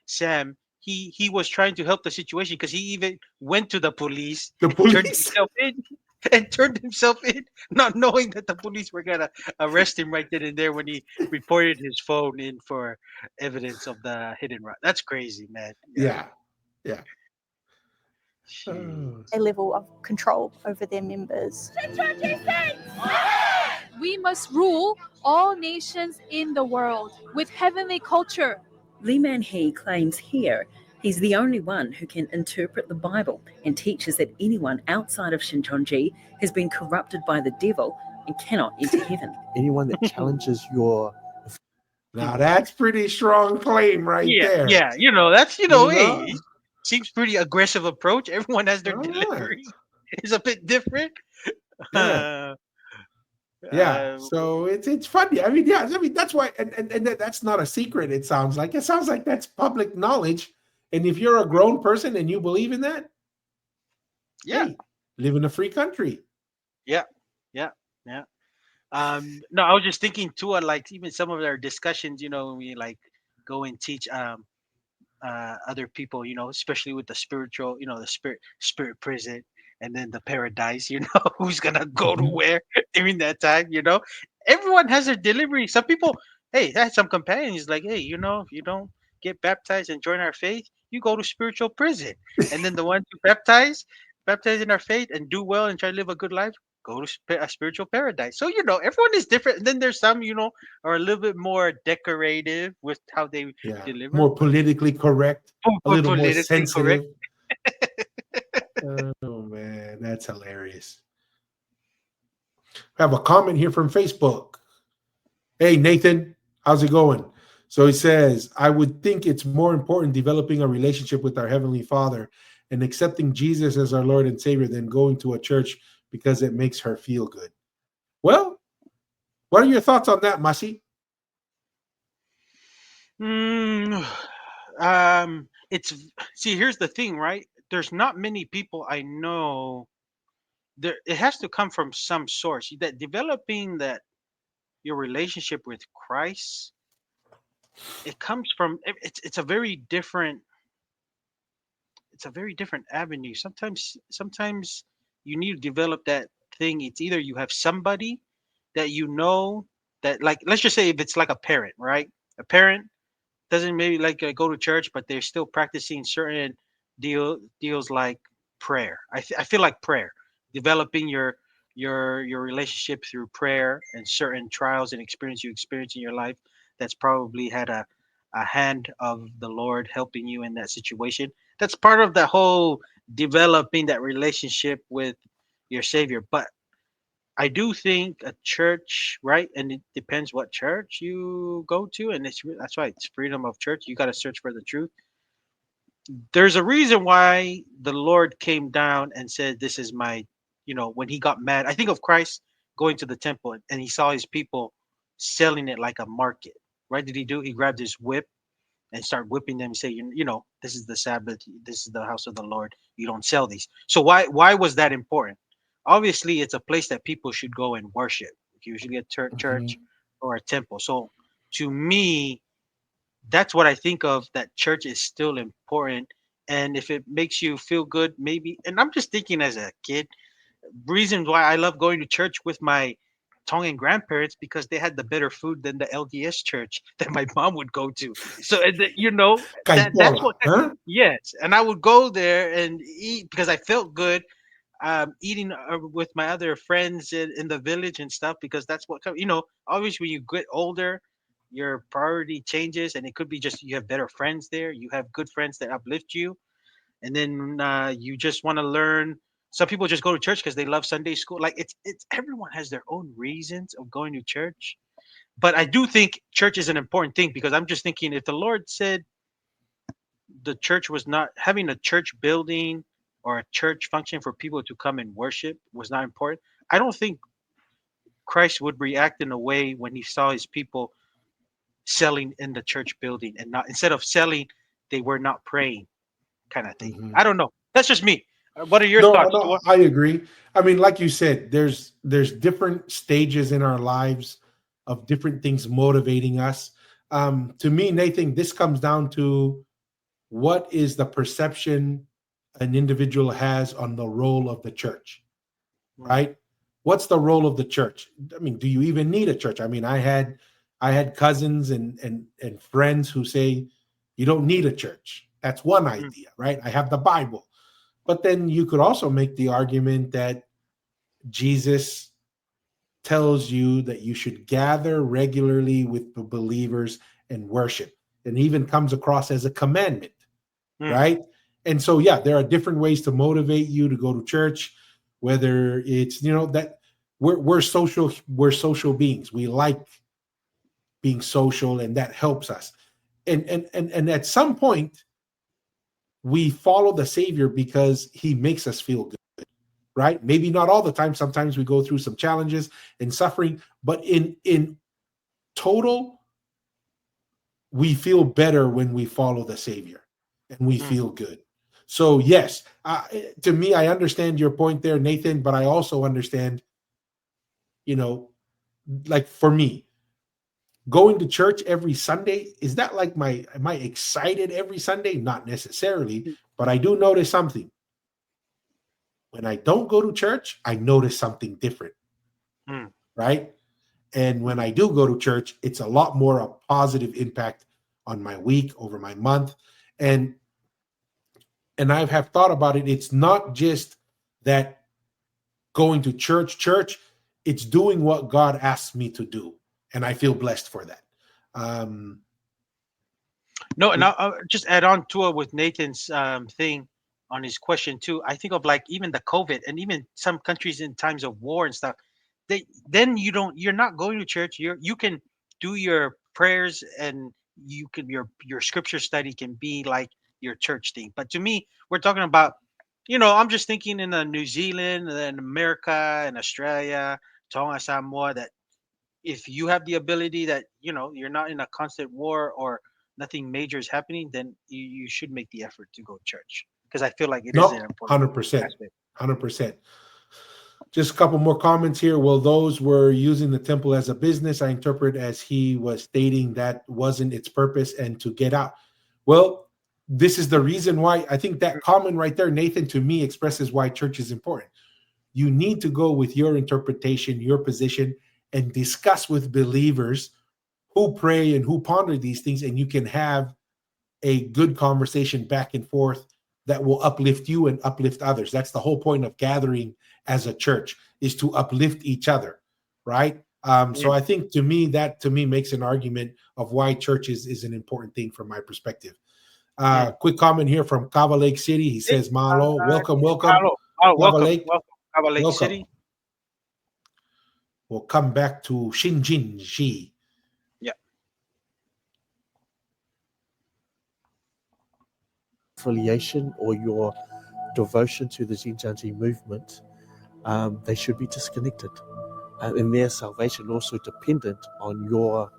Sam, he was trying to help the situation, because he even went to the police. Turned himself in, not knowing that the police were gonna arrest him right then and there when he reported his phone in for evidence of the hit and run. That's crazy, man. Yeah. A level of control over their members. We must rule all nations in the world with heavenly culture. Lee Man-hee claims here he's the only one who can interpret the Bible, and teaches that anyone outside of Shincheonji has been corrupted by the devil and cannot enter heaven. Anyone that challenges your... Now that's pretty strong claim there. Yeah, that's, hey, seems pretty aggressive approach. Everyone has their delivery. It's a bit different. So it's funny. That's why, and that's not a secret. It sounds like that's public knowledge. And if you're a grown person and you believe in that, hey, live in a free country. Yeah. No, I was just thinking too, even some of their discussions, when we go and teach other people, especially with the spiritual, the spirit prison, and then the paradise, who's gonna go to where during that time, everyone has their delivery. Some people, hey, I had some companions hey, if you don't get baptized and join our faith, you go to spiritual prison. And then the ones who baptize in our faith and do well and try to live a good life, go to a spiritual paradise. So everyone is different. And then there's some are a little bit more decorative with how they Yeah, deliver, more politically correct, a more little more politically correct. sensitive. Oh man, that's hilarious. I have a comment here from Facebook. Hey Nathan, how's it going? So he says, I would think it's more important developing a relationship with our Heavenly Father and accepting Jesus as our Lord and Savior than going to a church because it makes her feel good. Well, what are your thoughts on that, Masi? Mm, it's see, here's the thing, right? There's not many people I know. There, it has to come from some source. That developing that your relationship with Christ, it comes from. It's a very different. It's a very different avenue. Sometimes you need to develop that thing. It's either you have somebody that that, like, let's just say if it's like a parent, right? A parent doesn't maybe like go to church, but they're still practicing certain deals like prayer. I feel like prayer, developing your relationship through prayer and certain trials and experience you experience in your life. That's probably had a hand of the Lord helping you in that situation. That's part of the whole developing that relationship with your Savior. But I do think a church, right? And it depends what church you go to, and that's why it's freedom of church. You got to search for the truth. There's a reason why the Lord came down and said, "This is my," when he got mad. I think of Christ going to the temple and he saw his people selling it like a market. Right? Did he do? He grabbed his whip and start whipping them and say, this is the Sabbath, this is the house of the Lord. You don't sell these. So why was that important? Obviously, it's a place that people should go and worship, usually a church or a temple. So to me, that's what I think of, that church is still important. And if it makes you feel good, maybe, and I'm just thinking as a kid, reasons why I love going to church with my Tongan grandparents, because they had the better food than the LDS church that my mom would go to. So that's Kaipola, what. huh? Yes, and I would go there and eat because I felt good eating with my other friends in the village and stuff, because that's what obviously when you get older, your priority changes, and it could be just you have better friends there, you have good friends that uplift you, and then you just want to learn. Some people just go to church because they love Sunday school. Like it's everyone has their own reasons of going to church, but I do think church is an important thing, because I'm just thinking, if the Lord said the church was not having a church building or a church function for people to come and worship was not important, I don't think Christ would react in a way when he saw his people selling in the church building, and not, instead of selling, they were not praying, kind of thing. I don't know. That's just me. What are your No, thoughts? no, I agree. I mean, like you said, there's different stages in our lives of different things motivating us. To me, Nathan, this comes down to what is the perception an individual has on the role of the church, right? What's the role of the church? I mean, do you even need a church? I mean, I had cousins and friends who say you don't need a church. That's one idea, right? I have the Bible. But then you could also make the argument that Jesus tells you that you should gather regularly with the believers and worship, and even comes across as a commandment, right? And so, yeah, there are different ways to motivate you to go to church, whether it's, that we're social beings. We like being social, and that helps us. And at some point, we follow the Savior because he makes us feel good, right? Maybe not all the time. Sometimes we go through some challenges and suffering, but in total, we feel better when we follow the Savior, and we feel good. So yes, to me, I understand your point there, Nathan, but I also understand, like for me, going to church every Sunday, is that like am I excited every Sunday? Not necessarily, but I do notice something. When I don't go to church, I notice something different, right? And when I do go to church, it's a lot more a positive impact on my week, over my month. And I have thought about it. It's not just that going to church. It's doing what God asks me to do, and I feel blessed for that. No, and I'll just add on to it with Nathan's thing on his question too. I think of like even the COVID and even some countries in times of war and stuff. Then you're not going to church. You can do your prayers and you can your scripture study can be like your church thing. But to me, we're talking about, I'm just thinking in New Zealand and America and Australia, Tonga, Samoa, that if you have the ability that you're not in a constant war or nothing major is happening, then you should make the effort to go to church, because I feel like it is an No, important 100%, aspect. 100%. Just a couple more comments here. Well, those were using the temple as a business. I interpret as he was stating that wasn't its purpose and to get out. Well, this is the reason why I think that comment right there, Nathan, to me expresses why church is important. You need to go with your interpretation, your position, and discuss with believers who pray and who ponder these things, and you can have a good conversation back and forth that will uplift you and uplift others. That's the whole point of gathering as a church, is to uplift each other, right? So I think to me makes an argument of why church is an important thing from my perspective. Quick comment here from Cava Lake City. He says, Malo, welcome. Welcome, Cava Lake City. We'll come back to Shincheonji. Yeah. Affiliation or your devotion to the Shincheonji movement, they should be disconnected. And their salvation also dependent on your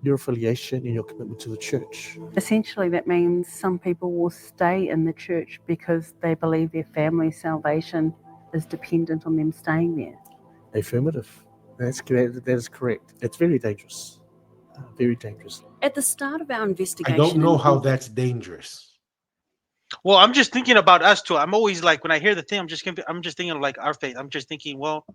affiliation and your commitment to the church. Essentially, that means some people will stay in the church because they believe their family's salvation is dependent on them staying there. Affirmative. That is correct. It's very dangerous. Very dangerous. At the start of our investigation, I don't know how that's dangerous. Well, I'm just thinking about us too. I'm always like, when I hear the thing, I'm just thinking of like our faith. I'm just thinking, well,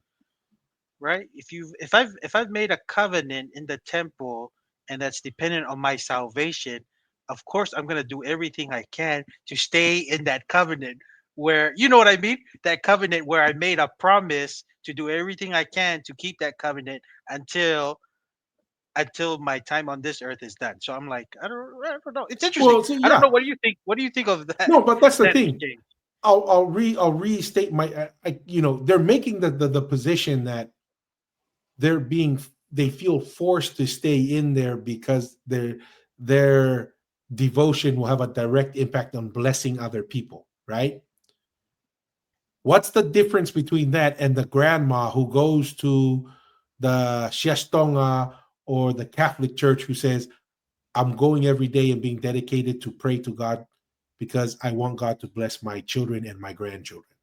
right? If I've made a covenant in the temple and that's dependent on my salvation, of course I'm gonna do everything I can to stay in that covenant. Where, you know what I mean? That covenant where I made a promise to do everything I can to keep that covenant until my time on this earth is done. So I'm like, I don't know. It's interesting. Well, so, I don't yeah. know. What do you think? What do you think of that? No, but that's the that thing. exchange? I'll restate my. They're making the position that they feel forced to stay in there because their devotion will have a direct impact on blessing other people, right? What's the difference between that and the grandma who goes to the Siastonga or the Catholic Church who says, I'm going every day and being dedicated to pray to God because I want God to bless my children and my grandchildren.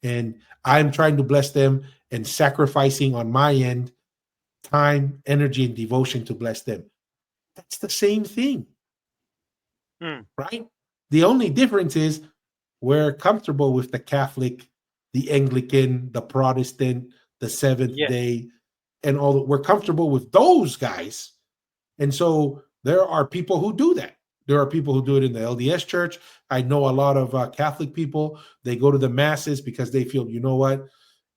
And I'm trying to bless them and sacrificing on my end time, energy, and devotion to bless them. That's the same thing, right? The only difference is we're comfortable with the Catholic, the Anglican, the Protestant, the Seventh Day, and all. We're comfortable with those guys. And so there are people who do that. There are people who do it in the LDS church. I know a lot of Catholic people. They go to the masses because they feel, you know what?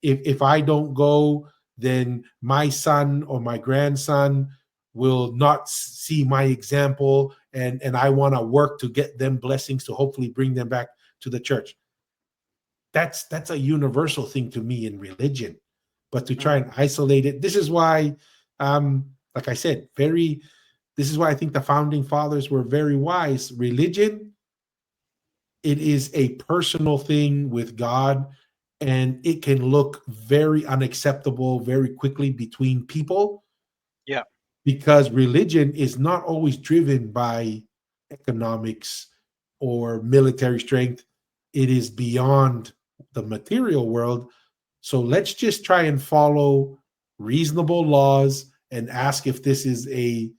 If I don't go, then my son or my grandson will not see my example. And I want to work to get them blessings to hopefully bring them back to the church. That's a universal thing to me in religion. But to try and isolate it, this is why, like I said, this is why I think the founding fathers were very wise. Religion, it is a personal thing with God, and it can look very unacceptable very quickly between people. Yeah. Because religion is not always driven by economics or military strength. It is beyond the material world. So let's just try and follow reasonable laws and ask if this is a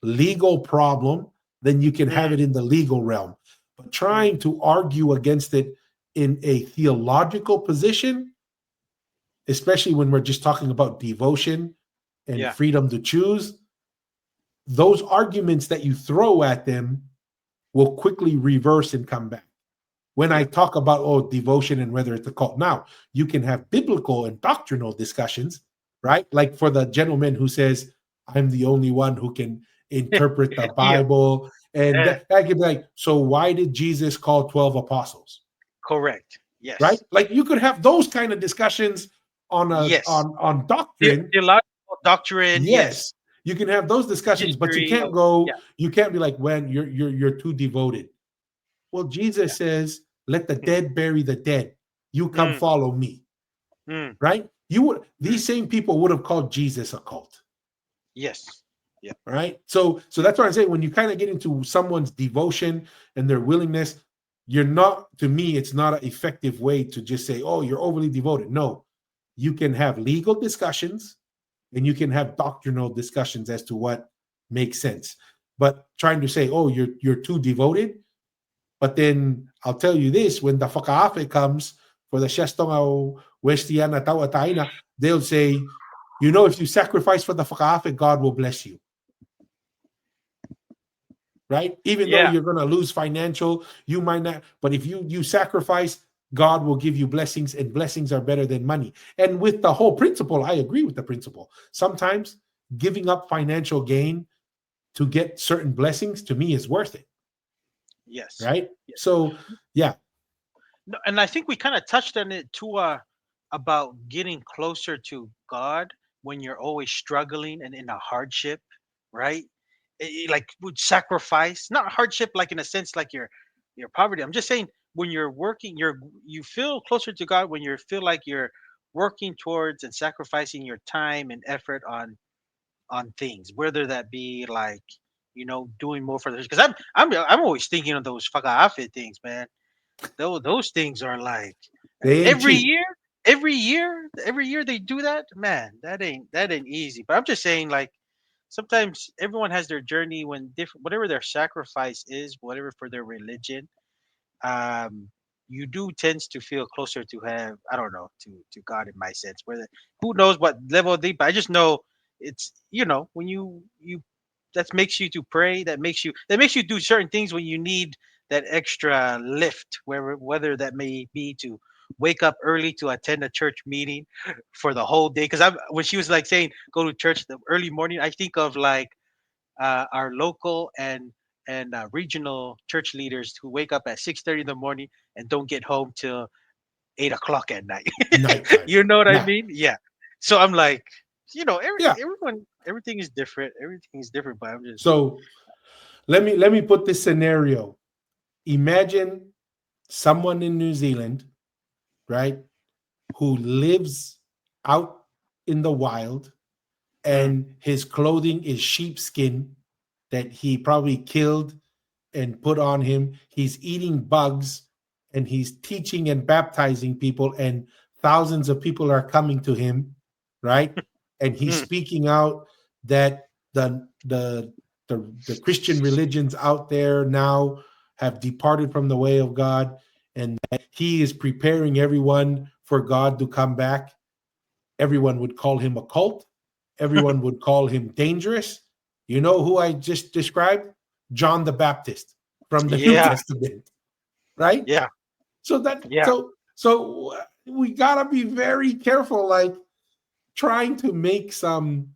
legal problem, then you can have it in the legal realm. But trying to argue against it in a theological position, especially when we're just talking about devotion and freedom to choose, those arguments that you throw at them will quickly reverse and come back. when I talk about devotion and whether it's a cult. Now, you can have biblical and doctrinal discussions, right? Like for the gentleman who says, I'm the only one who can interpret the Yeah. Bible. And that could be like, so why did Jesus call 12 apostles? Correct. Yes. Right? Like you could have those kind of discussions on Yes. on doctrine. Theological doctrine. Yes. Yes. You can have those discussions, but you History. can't go, Yeah. you can't be like, when you're too devoted. Well, Jesus says, let the dead bury the dead. You come follow me. Right? You would these same people would have called Jesus a cult. Yes. Yeah. Right. So that's what I'm saying. When you kind of get into someone's devotion and their willingness, you're not, to me, it's not an effective way to just say, oh, you're overly devoted. No, you can have legal discussions and you can have doctrinal discussions as to what makes sense. But trying to say, oh, you're too devoted. But then I'll tell you this, when the Fakaafe comes for the Shestonga Westiana Tawataina, they'll say, if you sacrifice for the Fakaafe, God will bless you. Right? Even though you're going to lose financial, you might not, but if you sacrifice, God will give you blessings, and blessings are better than money. And with the whole principle, I agree with the principle. Sometimes giving up financial gain to get certain blessings, to me, is worth it. Yes. Right? Yes. So, yeah. No, and I think we kind of touched on it too, about getting closer to God when you're always struggling and in a hardship, right? Like would sacrifice, not hardship like in a sense like your poverty. I'm just saying when you're working, you feel closer to God when you feel like you're working towards and sacrificing your time and effort on things, whether that be like doing more for the, because I'm always thinking of those fakaafe things, man. Those things are like they ain't every cheap. year, every year they do that, man. That ain't easy. But I'm just saying, like, sometimes everyone has their journey when different, whatever their sacrifice is, whatever for their religion. Um, you do tends to feel closer to have, I don't know, to God in my sense. Whether who knows what level deep, I just know it's when you that makes you to pray, that makes you do certain things when you need that extra lift, whether that may be to wake up early to attend a church meeting for the whole day. Because I when she was like saying go to church the early morning, I think of like our local and regional church leaders who wake up at 6:30 in the morning and don't get home till 8 o'clock at night. Nighttime. You know what I Yeah. mean? Yeah. So I'm like, Yeah. everything is different. Everything is different, but I'm just So let me put this scenario. Imagine someone in New Zealand, right, who lives out in the wild, and his clothing is sheepskin that he probably killed and put on him. He's eating bugs, and he's teaching and baptizing people, and thousands of people are coming to him, right? And he's speaking out that the Christian religions out there now have departed from the way of God, and that he is preparing everyone for God to come back. Everyone would call him a cult. Everyone would call him dangerous. You know who I just described? John the Baptist from the New Testament, right? Yeah. So so we gotta be very careful, like trying to make some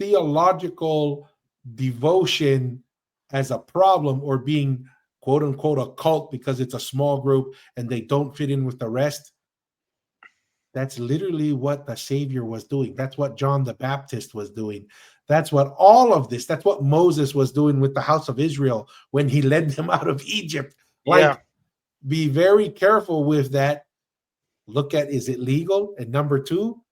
theological devotion as a problem, or being quote unquote a cult because it's a small group and they don't fit in with the rest. That's literally what the Savior was doing. That's what John the Baptist was doing. That's what all of this, that's what Moses was doing with the house of Israel when he led them out of Egypt. Like, be very careful with that. Look at, is it legal? And number two,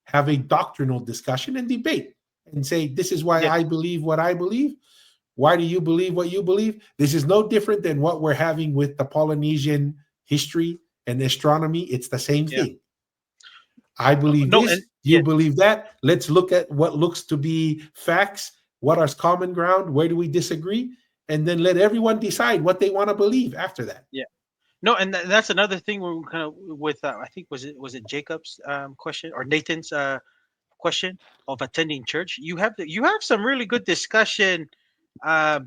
have a doctrinal discussion and debate and say, this is why I believe what I believe. Why do you believe what you believe? This is no different than what we're having with the Polynesian history and astronomy. It's the same thing. I believe this, you believe that. Let's look at what looks to be facts. What are common ground? Where do we disagree? And then let everyone decide what they want to believe after that. Yeah. No, and that's another thing where we kind of with I think was it Jacob's question or Nathan's question of attending church. You have some really good discussion,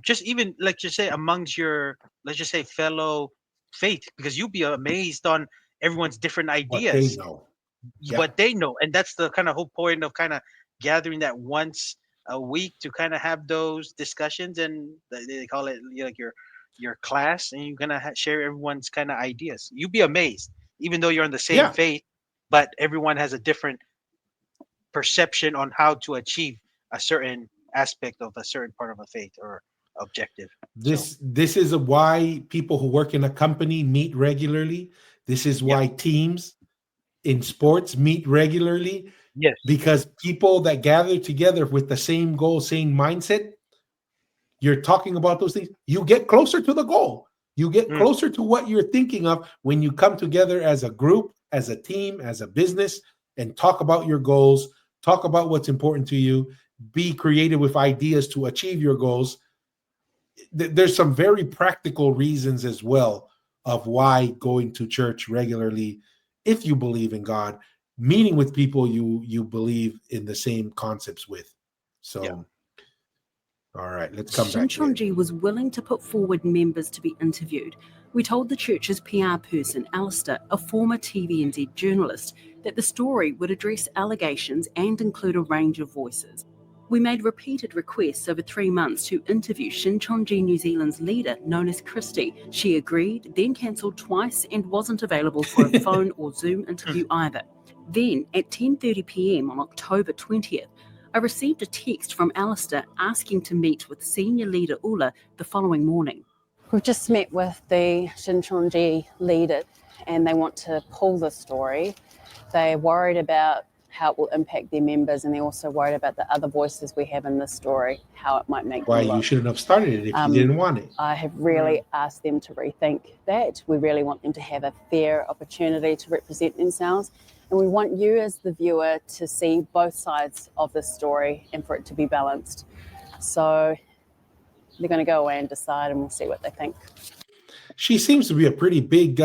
just even like just say amongst your, let's just say, fellow faith, because you'll be amazed on everyone's different What they ideas, know. Yeah. what they know. And that's the kind of whole point of kind of gathering that once a week to kind of have those discussions. And they call it, like, your class, and you're gonna share everyone's kind of ideas. You'll be amazed, even though you're on the same Yeah. faith, but everyone has a different perception on how to achieve a certain aspect of a certain part of a faith or objective. This is why people who work in a company meet regularly. This is why teams in sports meet regularly. Yes. Because people that gather together with the same goal, same mindset, you're talking about those things, you get closer to the goal. You get closer to what you're thinking of when you come together as a group, as a team, as a business, and talk about your goals, talk about what's important to you, be creative with ideas to achieve your goals. There's some very practical reasons as well of why going to church regularly, if you believe in God, meeting with people you believe in the same concepts with. So, all right, let's come back. Shincheonji was willing to put forward members to be interviewed. We told the church's PR person, Alistair, a former TVNZ journalist, that the story would address allegations and include a range of voices. We made repeated requests over 3 months to interview Shincheonji New Zealand's leader, known as Christy. She agreed, then cancelled twice and wasn't available for a phone or Zoom interview either. Then, at 10:30 p.m. on October 20th, I received a text from Alistair asking to meet with senior leader Ula the following morning. We've just met with the Shincheonji leader and they want to pull the story. They're worried about how it will impact their members, and they're also worried about the other voices we have in this story, how it might make why them look. You shouldn't have started it if you didn't want it. I have really asked them to rethink that. We really want them to have a fair opportunity to represent themselves, and we want you as the viewer to see both sides of this story and for it to be balanced. So they're going to go away and decide, and we'll see what they think. She seems to be a pretty big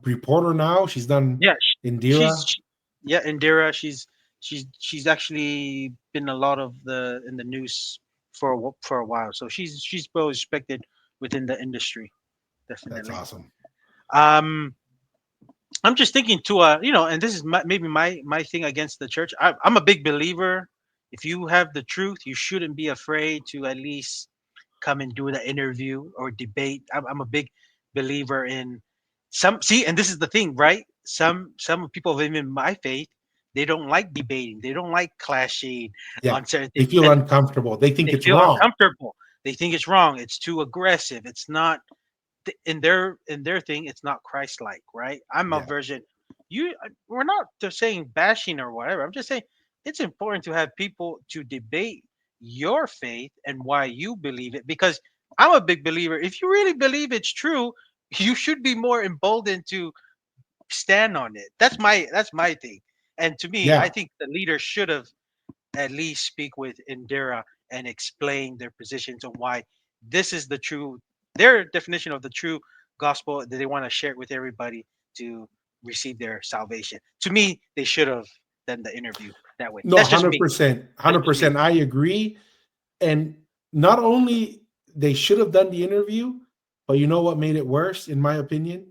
reporter now. She's done Indira. Indira. She's actually been a lot of in the news for a while. So she's well respected within the industry. Definitely. That's awesome. I'm just thinking too, and this is maybe my thing against the church. I'm a big believer. If you have the truth, you shouldn't be afraid to at least come and do the interview or debate. I'm a big believer in and this is the thing, right? Some people in my faith, they don't like debating. They don't like clashing on certain things. They feel uncomfortable. They think it's wrong. Uncomfortable. They think it's wrong. It's too aggressive. It's not in their thing. It's not Christ-like, right? I'm a version. We're not just saying bashing or whatever. I'm just saying it's important to have people to debate your faith and why you believe it, because I'm a big believer. If you really believe it's true, you should be more emboldened to stand on it. That's my thing. And to me, I think the leader should have at least speak with Indira and explain their positions on why this is their definition of the true gospel that they want to share it with everybody to receive their salvation. To me, they should have done the interview that way. No, 100%. 100%. I agree. And not only they should have done the interview, but you know what made it worse, in my opinion?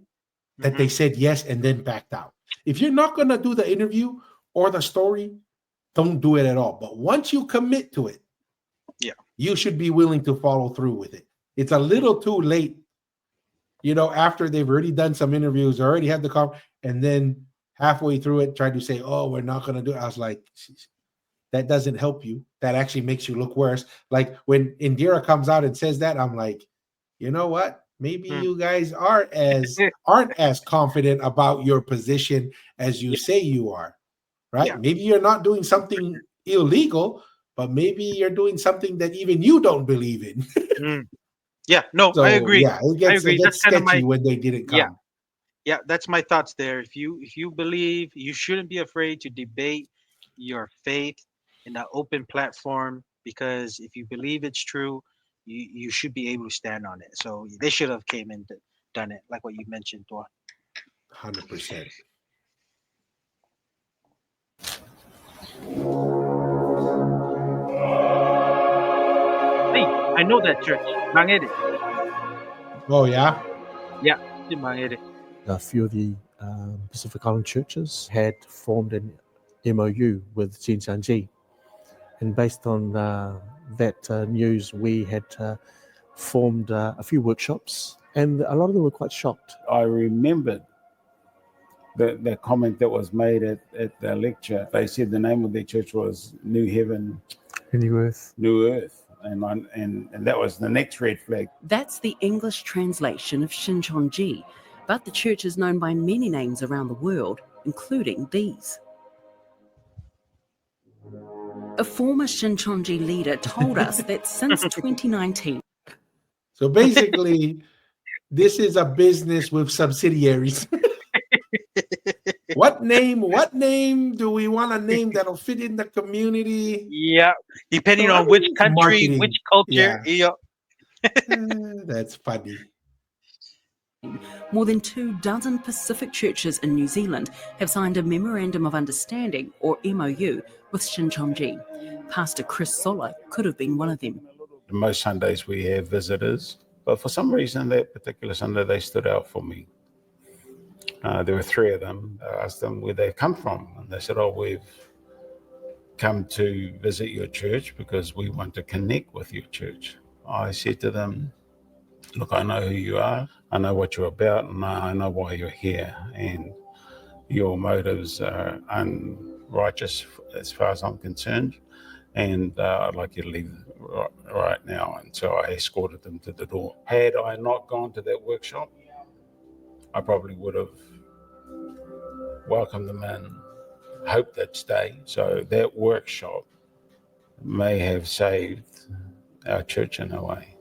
That they said yes and then backed out. If you're not going to do the interview or the story, don't do it at all. But once you commit to it, you should be willing to follow through with it. It's a little too late, after they've already done some interviews, already had the call, and then halfway through it, tried to say, oh, we're not going to do it. I was like, that doesn't help you. That actually makes you look worse. Like when Indira comes out and says that, I'm like, you know what? Maybe you guys aren't as confident about your position as you say you are, right? Yeah. Maybe you're not doing something illegal, but maybe you're doing something that even you don't believe in. Yeah, no, So, I agree. Yeah, it gets sketchy when they didn't come. Yeah, that's my thoughts there. If you believe, you shouldn't be afraid to debate your faith in an open platform, because if you believe it's true, you should be able to stand on it. So they should have came and done it, like what you mentioned, Tua. 100%. Hey, I know that church. Mangere. Oh yeah? Yeah. A few of the Pacific Island churches had formed an MOU with Shincheonji, and based on that news, we had formed a few workshops, and a lot of them were quite shocked. I remembered the comment that was made at the lecture. They said the name of their church was New Heaven, New Earth. New Earth, and that was the next red flag. That's the English translation of Shincheonji, but the church is known by many names around the world, including these. A former Shincheonji leader told us that since 2019... So basically, this is a business with subsidiaries. What name do we want a name that'll fit in the community? Yeah, depending on which country, marketing. which culture. Yeah. That's funny. More than 24 Pacific churches in New Zealand have signed a Memorandum of Understanding, or MOU, with Shincheonji. Pastor Chris Soller could have been one of them. Most Sundays we have visitors, but for some reason that particular Sunday they stood out for me. There were 3 of them. I asked them where they come from, and they said, we've come to visit your church because we want to connect with your church. I said to them, look, I know who you are, I know what you're about, and I know why you're here, and your motives are unrighteous as far as I'm concerned, and I'd like you to leave right now. And so I escorted them to the door. Had I not gone to that workshop, I probably would have welcomed them in, hoped they'd stay. So that workshop may have saved our church in a way.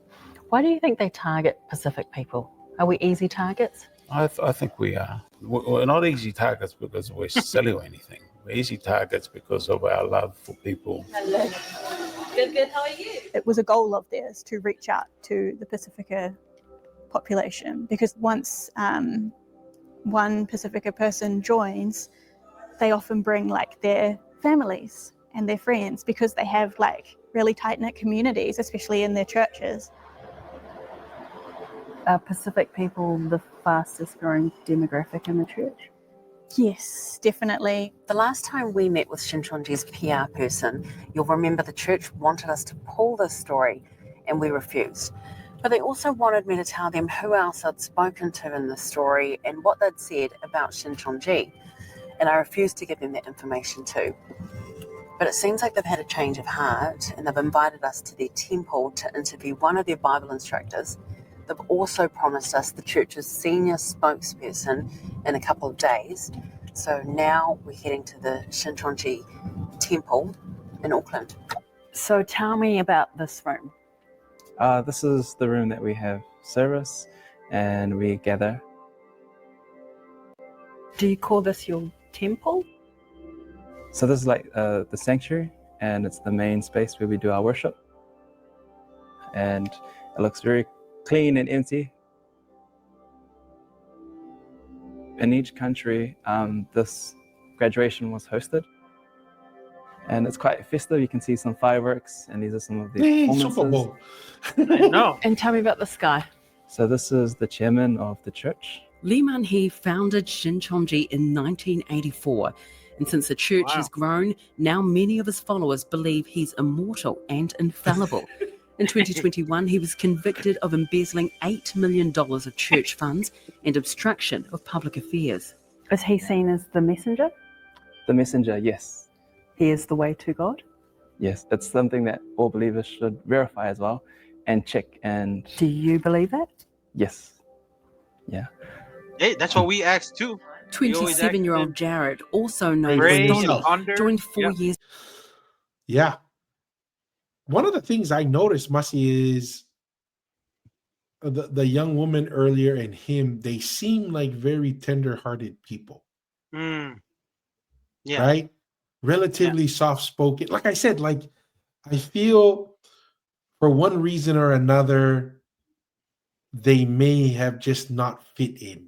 Why do you think they target Pacific people? Are we easy targets? I think we are. We're not easy targets because we're silly or anything. We're easy targets because of our love for people. Hello. Good. How are you? It was a goal of theirs to reach out to the Pacifica population, because once one Pacifica person joins, they often bring like their families and their friends, because they have like really tight-knit communities, especially in their churches. Are Pacific people the fastest growing demographic in the church? Yes, definitely. The last time we met with Shincheonji's PR person, you'll remember the church wanted us to pull this story, and we refused. But they also wanted me to tell them who else I'd spoken to in the story and what they'd said about Shincheonji. And I refused to give them that information too. But it seems like they've had a change of heart, and they've invited us to their temple to interview one of their Bible instructors. They've also promised us the church's senior spokesperson in a couple of days. So now we're heading to the Shincheonji temple in Auckland. So tell me about this room. This is the room that we have service and we gather. Do you call this your temple? So this is like the sanctuary, and it's the main space where we do our worship. And it looks very clean and empty. In each country, this graduation was hosted. And it's quite festive. You can see some fireworks, and these are some of the performances. Super Bowl. No. And tell me about this guy. So this is the chairman of the church. Lee Man-hee founded Shincheonji in 1984. And since the church has grown, now many of his followers believe he's immortal and infallible. In 2021, he was convicted of embezzling $8 million of church funds and obstruction of public affairs. Is he seen as the messenger? The messenger, yes. He is the way to God? Yes, it's something that all believers should verify as well and check. And do you believe that? Yes. Yeah. Hey, that's what we asked too. 27-year-old Jared, also known Praise as Donnie, under. joined 4 years. Yeah. One of the things I noticed, Masi, is the young woman earlier and him, they seem like very tender-hearted people. Yeah. Right? Relatively soft-spoken. Like I said, like I feel for one reason or another, they may have just not fit in.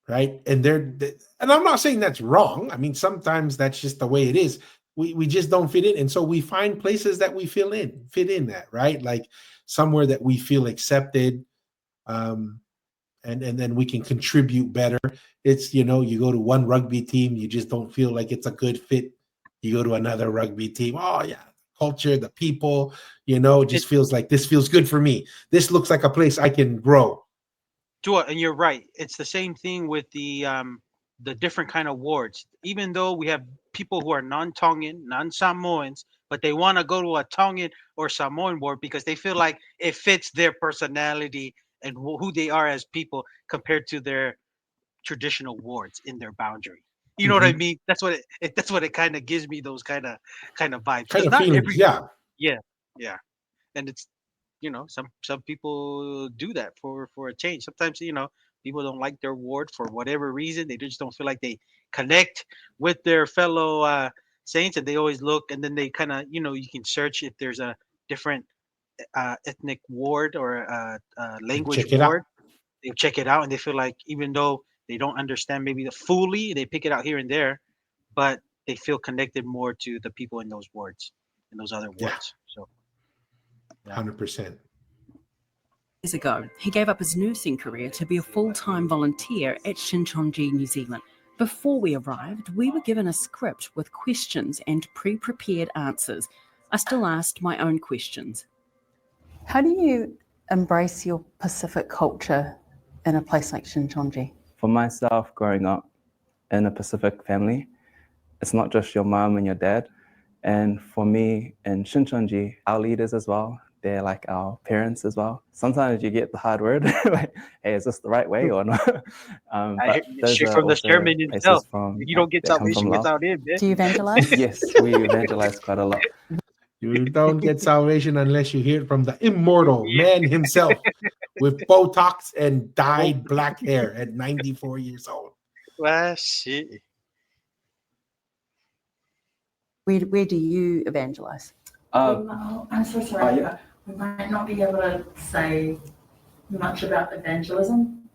Right? And and I'm not saying that's wrong. I mean, sometimes that's just the way it is. We just don't fit in. And so we find places that we fit in at, right? Like somewhere that we feel accepted. And and then we can contribute better. It's, you go to one rugby team, you just don't feel like it's a good fit. You go to another rugby team, oh yeah, culture, the people, it just feels like this feels good for me. This looks like a place I can grow. And you're right. It's the same thing with the different kind of wards. Even though we have people who are non-Tongan, non-Samoans, but they want to go to a Tongan or Samoan ward because they feel like it fits their personality and who they are as people compared to their traditional wards in their boundary. You know what I mean? That's what that's what it kind of gives me, those kind of vibes. Kind 'Cause of not feelings, yeah. yeah, and it's some people do that for a change. Sometimes people don't like their ward for whatever reason. They just don't feel like they connect with their fellow saints, and they always look, and then they kind of you can search if there's a different ethnic ward or language Check it out. ward. They check it out, and they feel like even though they don't understand maybe the fully, they pick it out here and there, but they feel connected more to the people in those wards, in those other Yeah. wards. So 100%. Years ago, he gave up his nursing career to be a full-time volunteer at Shincheonji, New Zealand. Before we arrived, we were given a script with questions and pre-prepared answers. I still asked my own questions. How do you embrace your Pacific culture in a place like Shincheonji? For myself, growing up in a Pacific family, it's not just your mom and your dad. And for me in Shincheonji, our leaders as well, they're like our parents as well. Sometimes you get the hard word, like, hey, is this the right way or not? But those straight are from the also chairman places himself. from, If you don't get that come salvation from love. without him, man. Do you evangelize? Yes, we evangelize quite a lot. You don't get salvation unless you hear it from the immortal man himself with Botox and dyed black hair at 94 years old. Well, shit. Where do you evangelize? I'm so sorry, but we might not be able to say much about evangelism.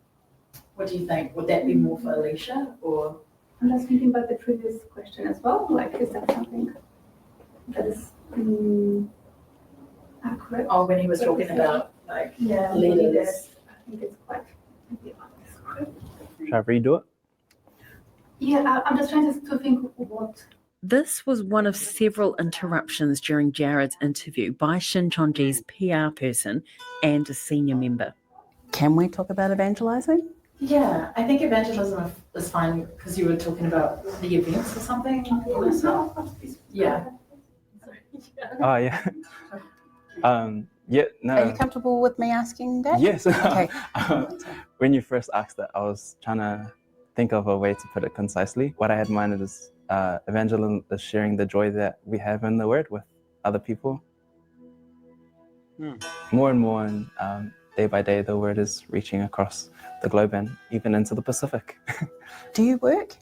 What do you think? Would that be more for Alicia or? I'm just thinking about the previous question as well. Like, is that something that is accurate? Oh, when he was talking about like leaders. I think it's quite maybe accurate. Should I redo it? Yeah, I'm just trying to think what. This was one of several interruptions during Jared's interview by Shincheonji's PR person and a senior member. Can we talk about evangelizing? Yeah, I think evangelism is fine because you were talking about the events or something. Yeah. Oh, yeah. Yeah, no. Are you comfortable with me asking that? Yes. Okay. When you first asked that, I was trying to think of a way to put it concisely. What I had in mind is evangelism is sharing the joy that we have in the Word with other people. More and more, and day by day, the Word is reaching across the globe and even into the Pacific. Do you work?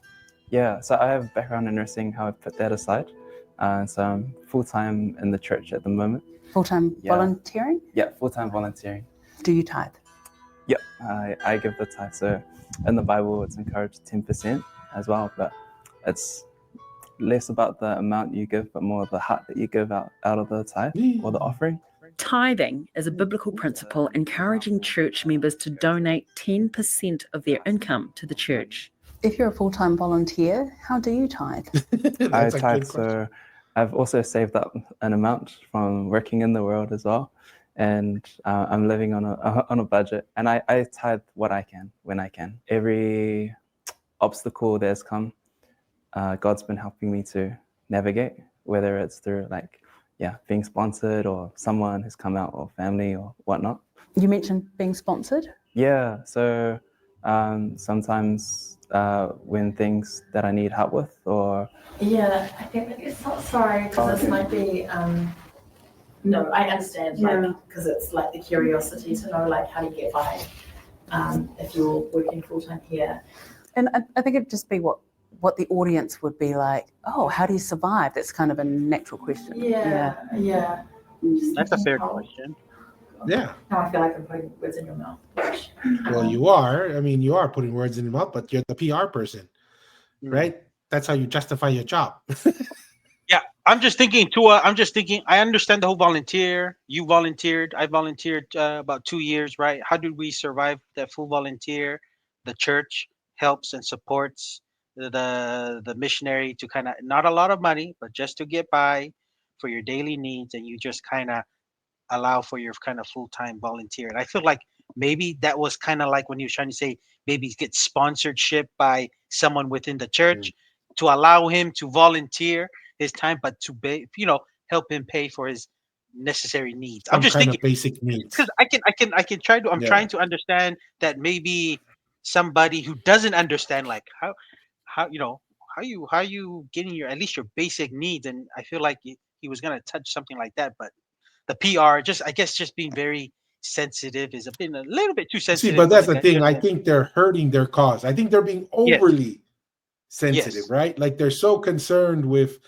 Yeah, so I have a background in nursing, how I put that aside. So I'm full-time in the church at the moment. Full-time volunteering? Yeah, full-time volunteering. Do you tithe? Yep, I give the tithe. So in the Bible, it's encouraged 10% as well, but it's less about the amount you give, but more of the heart that you give out of the tithe or the offering. Tithing is a biblical principle encouraging church members to donate 10% of their income to the church. If you're a full-time volunteer, how do you tithe? I tithe, so I've also saved up an amount from working in the world as well, and I'm living on a budget, and I tithe what I can when I can. Every obstacle that's come, God's been helping me to navigate, whether it's through being sponsored or someone who's come out or family or whatnot. You mentioned being sponsored? Yeah, so sometimes when things that I need help with or... Yeah, I think it's not sorry because this might be, no, I understand, because it's like the curiosity to know like how do you get by if you're working full-time here. And I think it'd just be what the audience would be like, oh, how do you survive? That's kind of a natural question. Yeah. That's a fair question. Yeah. Now I feel like I'm putting words in your mouth. Well, you are. I mean, you are putting words in your mouth, but you're the PR person, right? That's how you justify your job. Yeah, I'm just thinking, Tua. I'm just thinking. I understand the whole volunteer. You volunteered. I volunteered about 2 years, right? How did we survive that full volunteer? The church helps and supports the missionary to kind of not a lot of money, but just to get by for your daily needs, and you just kind of allow for your kind of full-time volunteer. And I feel like maybe that was kind of like when you were trying to say maybe get sponsorship by someone within the church to allow him to volunteer his time, but to pay, help him pay for his necessary needs. I'm Some just kind thinking of basic because needs. I can try to. I'm Yeah. trying to understand that maybe somebody who doesn't understand like how how you getting your at least your basic needs, and I feel like he was gonna touch something like that, but the PR, just I guess, just being very sensitive is been a little bit too See, sensitive but for that's the the guy. thing. I think they're hurting their cause. I think they're being Yes, overly sensitive, yes, right? Like they're so concerned with,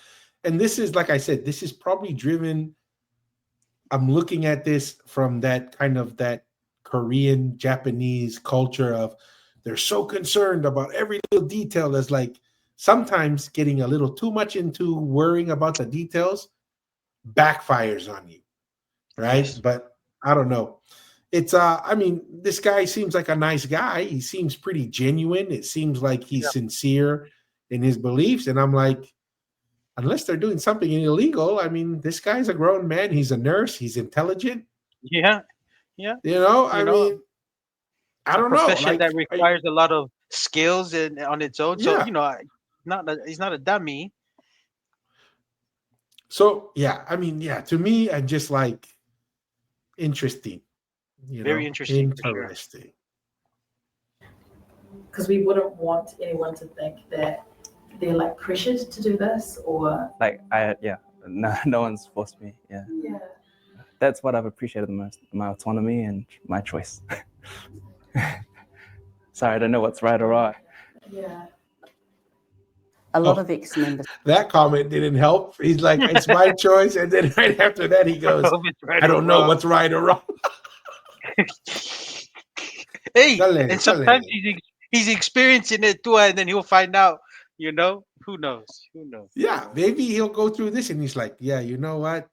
and this is, like I said, this is probably driven. I'm looking at this from that kind of that Korean Japanese culture of they're so concerned about every little detail. That's like sometimes getting a little too much into worrying about the details backfires on you, right? yes, But I don't know. It's I mean, this guy seems like a nice guy. He seems pretty genuine. It seems like he's yeah, sincere in his beliefs. And I'm like, unless they're doing something illegal, I mean, this guy's a grown man. He's a nurse. He's intelligent. yeah, yeah. I You know, mean, I a don't know. profession Like, that requires a lot of skills and on its own. So yeah. he's not a dummy. So yeah, I mean, yeah. To me, I'm just like interesting. Very interesting for sure. Interesting. Because we wouldn't want anyone to think that they're like pressured to do this or Like no one's forced me. Yeah. yeah. That's what I've appreciated the most, my autonomy and my choice. Sorry, I don't know what's right or wrong. Yeah. A lot of ex-members. That comment didn't help. He's like, it's my choice. And then right after that, he goes, Right I or don't know wrong. what's right or wrong. Hey, Dale, and sometimes dale. he's experiencing it too, and then he'll find out. Who knows? Who knows? Yeah, maybe he'll go through this and he's like, yeah, you know what?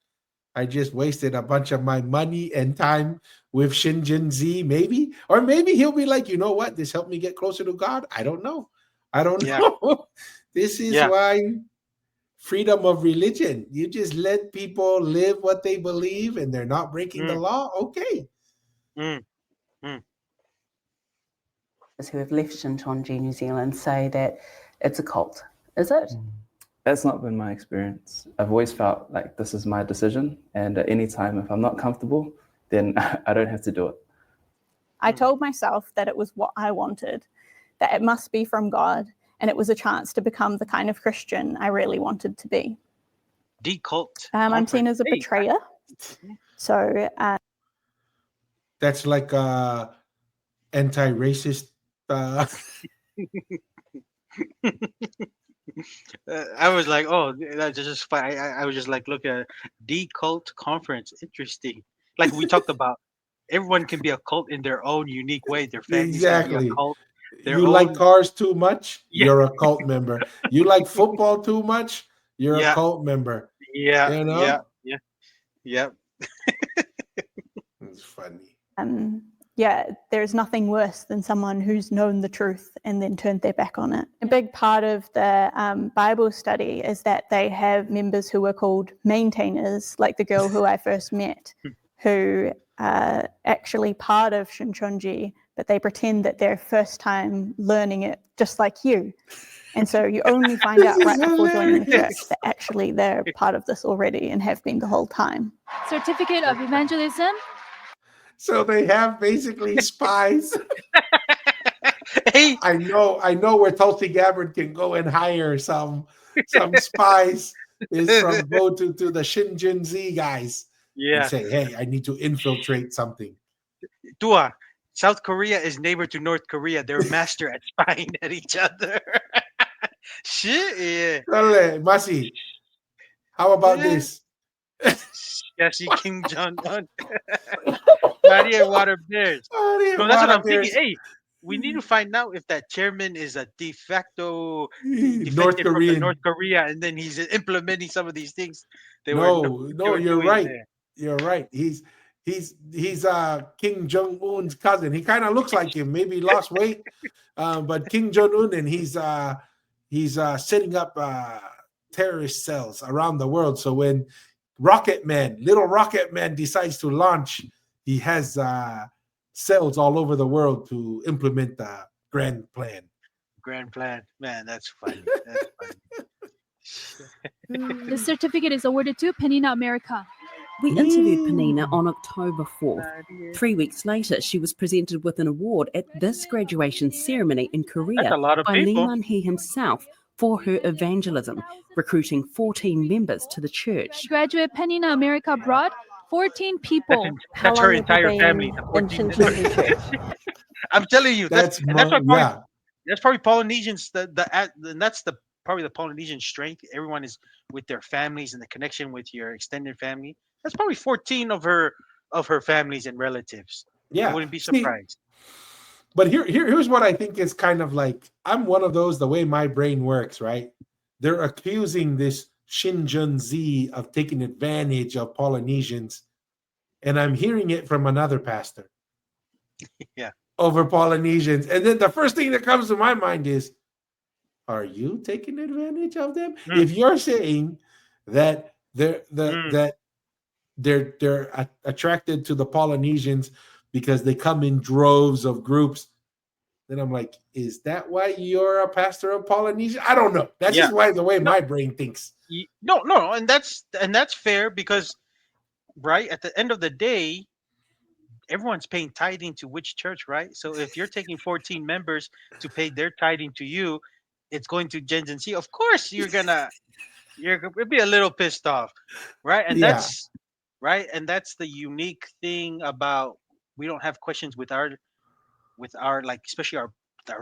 I just wasted a bunch of my money and time with Shincheonji, maybe. Or maybe he'll be like, you know what? This helped me get closer to God. I don't know. I don't Yeah, know. This is yeah, why freedom of religion. You just let people live what they believe and they're not breaking the mm, law. Okay. mm, mm. who have left Shincheonji, New Zealand, say that it's a cult. Is it? That's not been my experience. I've always felt like this is my decision, and at any time, if I'm not comfortable, then I don't have to do it. I told myself that it was what I wanted, that it must be from God, and it was a chance to become the kind of Christian I really wanted to be. Decult. I'm seen as a Hey, betrayer. So That's like anti-racist. I was like, oh, that's just fine. I was just like, look at decult conference. Interesting. Like we talked about, everyone can be a cult in their own unique way. Their families can be a Exactly. cult. Their You like own. cars too much, Yeah, you're a cult member. You like football too much, you're a yeah, cult member. yeah, You yeah, know? yeah, yeah. It's funny. yeah, there's nothing worse than someone who's known the truth and then turned their back on it. A big part of the Bible study is that they have members who are called maintainers, like the girl who I first met, who are actually part of Shincheonji, but they pretend that they're first time learning it just like you. And so you only find out right before joining the church that actually they're part of this already and have been the whole time. Certificate of evangelism. So they have basically spies. Hey, I know where Tulsi Gabbard can go and hire some spies is from go to the Shincheonji guys and yeah. say, hey, I need to infiltrate something. Tua, South Korea is neighbor to North Korea. They're master at spying at each other. Shit, yeah. Dale, Masi, how about Yeah. this? Yeah, see Kim Jong Un. Maria Water Bears. Maria No, that's what Water I'm thinking. Bears. Hey, we need to find out if that chairman is a de facto North defected from the Korean. North Korea, and then he's implementing some of these things they were No, you're doing right. there. You're right. He's Kim Jong Un's cousin. He kind of looks like him. Maybe he lost weight, but Kim Jong Un, and he's setting up terrorist cells around the world. So when little Rocket Man decides to launch, he has cells all over the world to implement the grand plan. Grand plan, man. That's funny. That's funny. The certificate is awarded to Penina America. We interviewed Penina on October 4th. 3 weeks later, she was presented with an award at this graduation ceremony in Korea That's a lot of by Lee people. Man-hee himself for her evangelism, recruiting 14 members to the church. Graduate Penina America brought 14 people. That's her entire family. The 14 members. I'm telling you, that's probably Polynesians. And that's probably the Polynesian strength. Everyone is with their families and the connection with your extended family. That's probably 14 of her families and relatives. Yeah, I wouldn't be surprised. But here's what I think is kind of like, I'm one of those, the way my brain works, right? They're accusing this Shincheonji of taking advantage of Polynesians, and I'm hearing it from another pastor. Yeah. Over Polynesians. And then the first thing that comes to my mind is, are you taking advantage of them? If you're saying that they're attracted to the Polynesians because they come in droves of groups, then I'm like, is that why you're a pastor of Polynesia? I don't know. That's just the way my brain thinks. No, and that's fair because, right, at the end of the day, everyone's paying tithing to which church, right? So if you're taking 14 members to pay their tithing to you, it's going to Gen Z. Of course, you're gonna be a little pissed off, right? And that's right, and that's the unique thing about, we don't have questions with our like, especially our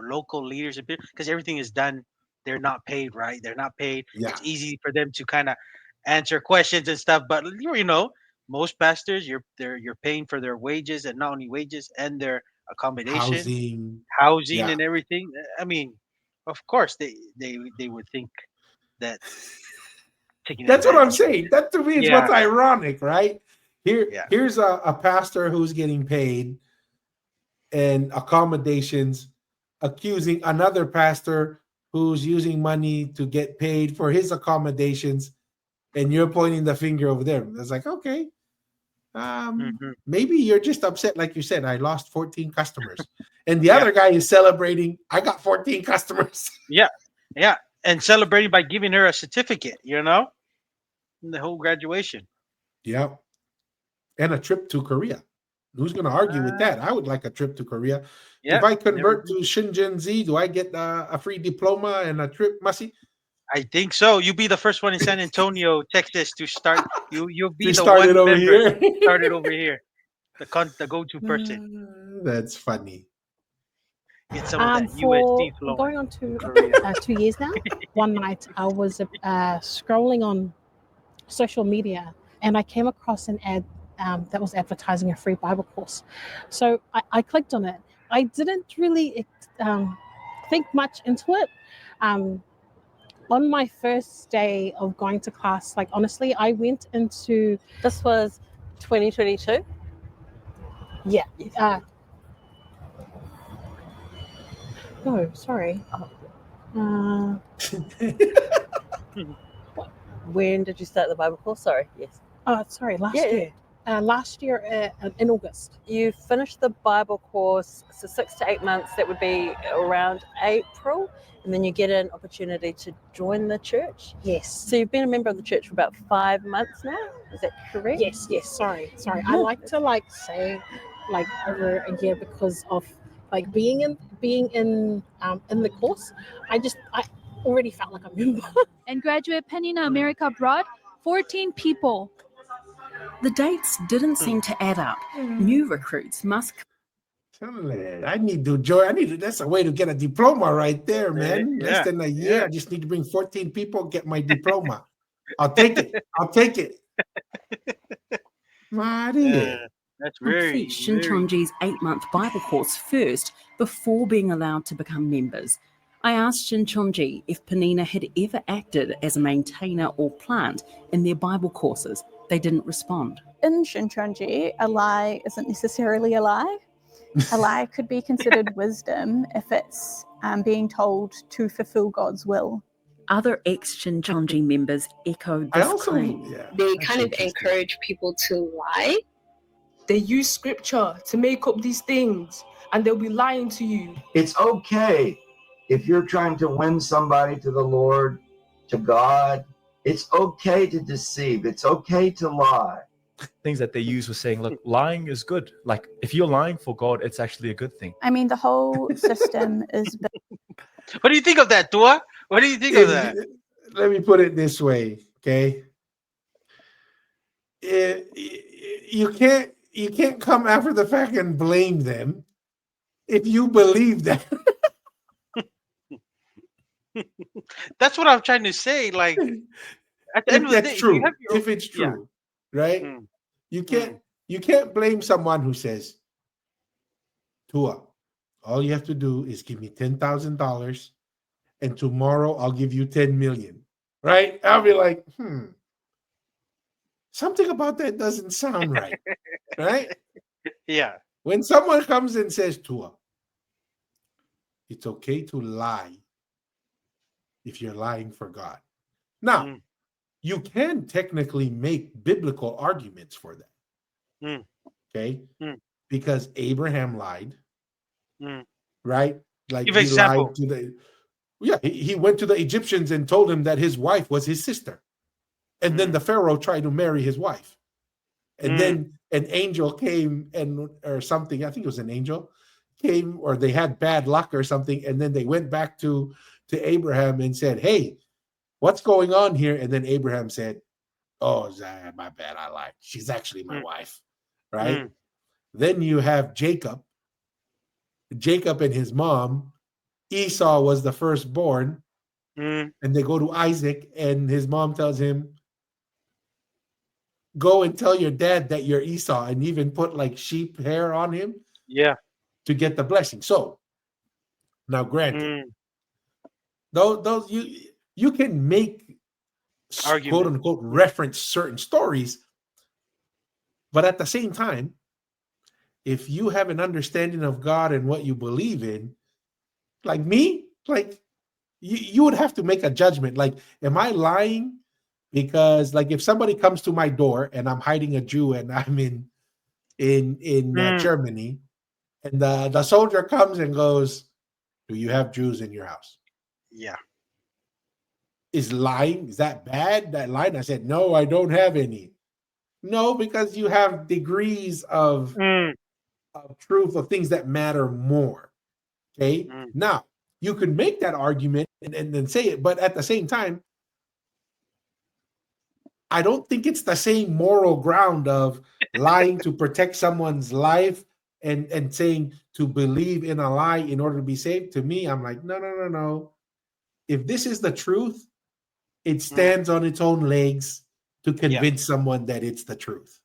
local leaders, because everything is done. They're not paid, right? They're not paid. Yeah. It's easy for them to kind of answer questions and stuff, but most pastors, you're paying for their wages, and not only wages, and their accommodation, housing, and everything. I mean, of course they would think that. That's what I'm saying. That to me is what's ironic, right? Here's a pastor who's getting paid and accommodations, accusing another pastor who's using money to get paid for his accommodations, and you're pointing the finger over there. It's like, okay, maybe you're just upset, like you said, I lost 14 customers, and the other guy is celebrating, I got 14 customers. Yeah, and celebrating by giving her a certificate, the whole graduation. Yeah, and a trip to Korea. Who's going to argue with that? I would like a trip to Korea. If I convert to Shincheonji, do I get a free diploma and a trip, Masi? I think so. You'll be the first one in San Antonio, Texas, to start. You'll be the one over here. Started over here. The go-to person. That's funny. Get some of that USD flow. Going on to 2 years now. One night I was scrolling on social media, and I came across an ad that was advertising a free Bible course. So I clicked on it. I didn't really think much into it. On my first day of going to class, like honestly, I went into... This was 2022? Yeah. No, sorry. When did you start the Bible course? Sorry, yes. Sorry, last year. Last year in August. You finished the Bible course, so 6 to 8 months, that would be around April, and then you get an opportunity to join the church? Yes. So you've been a member of the church for about 5 months now? Is that correct? Yes, sorry. I like to say over a year because of being in the course. I already felt like a member. And graduate Penina America brought 14 people. The dates didn't seem to add up. New recruits must... I need to join. That's a way to get a diploma right there, man. Less than a year. I just need to bring 14 people, get my diploma. I'll take it. Maria. That's complete Shincheonji's 8-month Bible course first before being allowed to become members. I asked Shincheonji if Penina had ever acted as a maintainer or plant in their Bible courses. They didn't respond. In Shincheonji, a lie isn't necessarily a lie. A lie could be considered wisdom if it's being told to fulfill God's will. Other ex-Shincheonji members echo this claim. They kind of encourage people to lie. They use scripture to make up these things, and they'll be lying to you. It's okay if you're trying to win somebody to the Lord, to God. It's okay to deceive. It's okay to lie. Things that they use were saying, look, lying is good. Like, if you're lying for God, it's actually a good thing. I mean, the whole system is... What do you think of that, Tua? What do you think of that? Let me put it this way, okay? You can't come after the fact and blame them if you believe that. That's what I'm trying to say. Like, at the end of the day, true. you have your, If it's true, right? Mm. You can't blame someone who says, Tua, all you have to do is give me $10,000 and tomorrow I'll give you 10 million. Right? I'll be like, something about that doesn't sound right. Right? Yeah. When someone comes and says, Tua, it's okay to lie if you're lying for God. Now, you can technically make biblical arguments for that. Okay? Because Abraham lied. Right? Like Give he example. lied to he went to the Egyptians and told them that his wife was his sister. And then the Pharaoh tried to marry his wife. And then an angel came or something, I think it was an angel, came, or they had bad luck or something. And then they went back to Abraham and said, hey, what's going on here? And then Abraham said, oh, my bad, I lied. She's actually my wife. Right? Then you have Jacob and his mom. Esau was the firstborn. And they go to Isaac, and his mom tells him, go and tell your dad that you're Esau, and even put like sheep hair on him to get the blessing. So now granted, those you can make quote unquote reference certain stories, but at the same time, if you have an understanding of God and what you believe in, like me, like you would have to make a judgment. Like, am I lying? Because like if somebody comes to my door and I'm hiding a Jew and I'm in Germany, and the soldier comes and goes, do you have Jews in your house? Yeah. Is lying, is that bad? That line? I said, no, I don't have any. No, because you have degrees of truth, of things that matter more. Okay. Now, you could make that argument and then say it, but at the same time, I don't think it's the same moral ground of lying to protect someone's life and saying to believe in a lie in order to be saved. To me, I'm like, no. If this is the truth, it stands on its own legs to convince someone that it's the truth.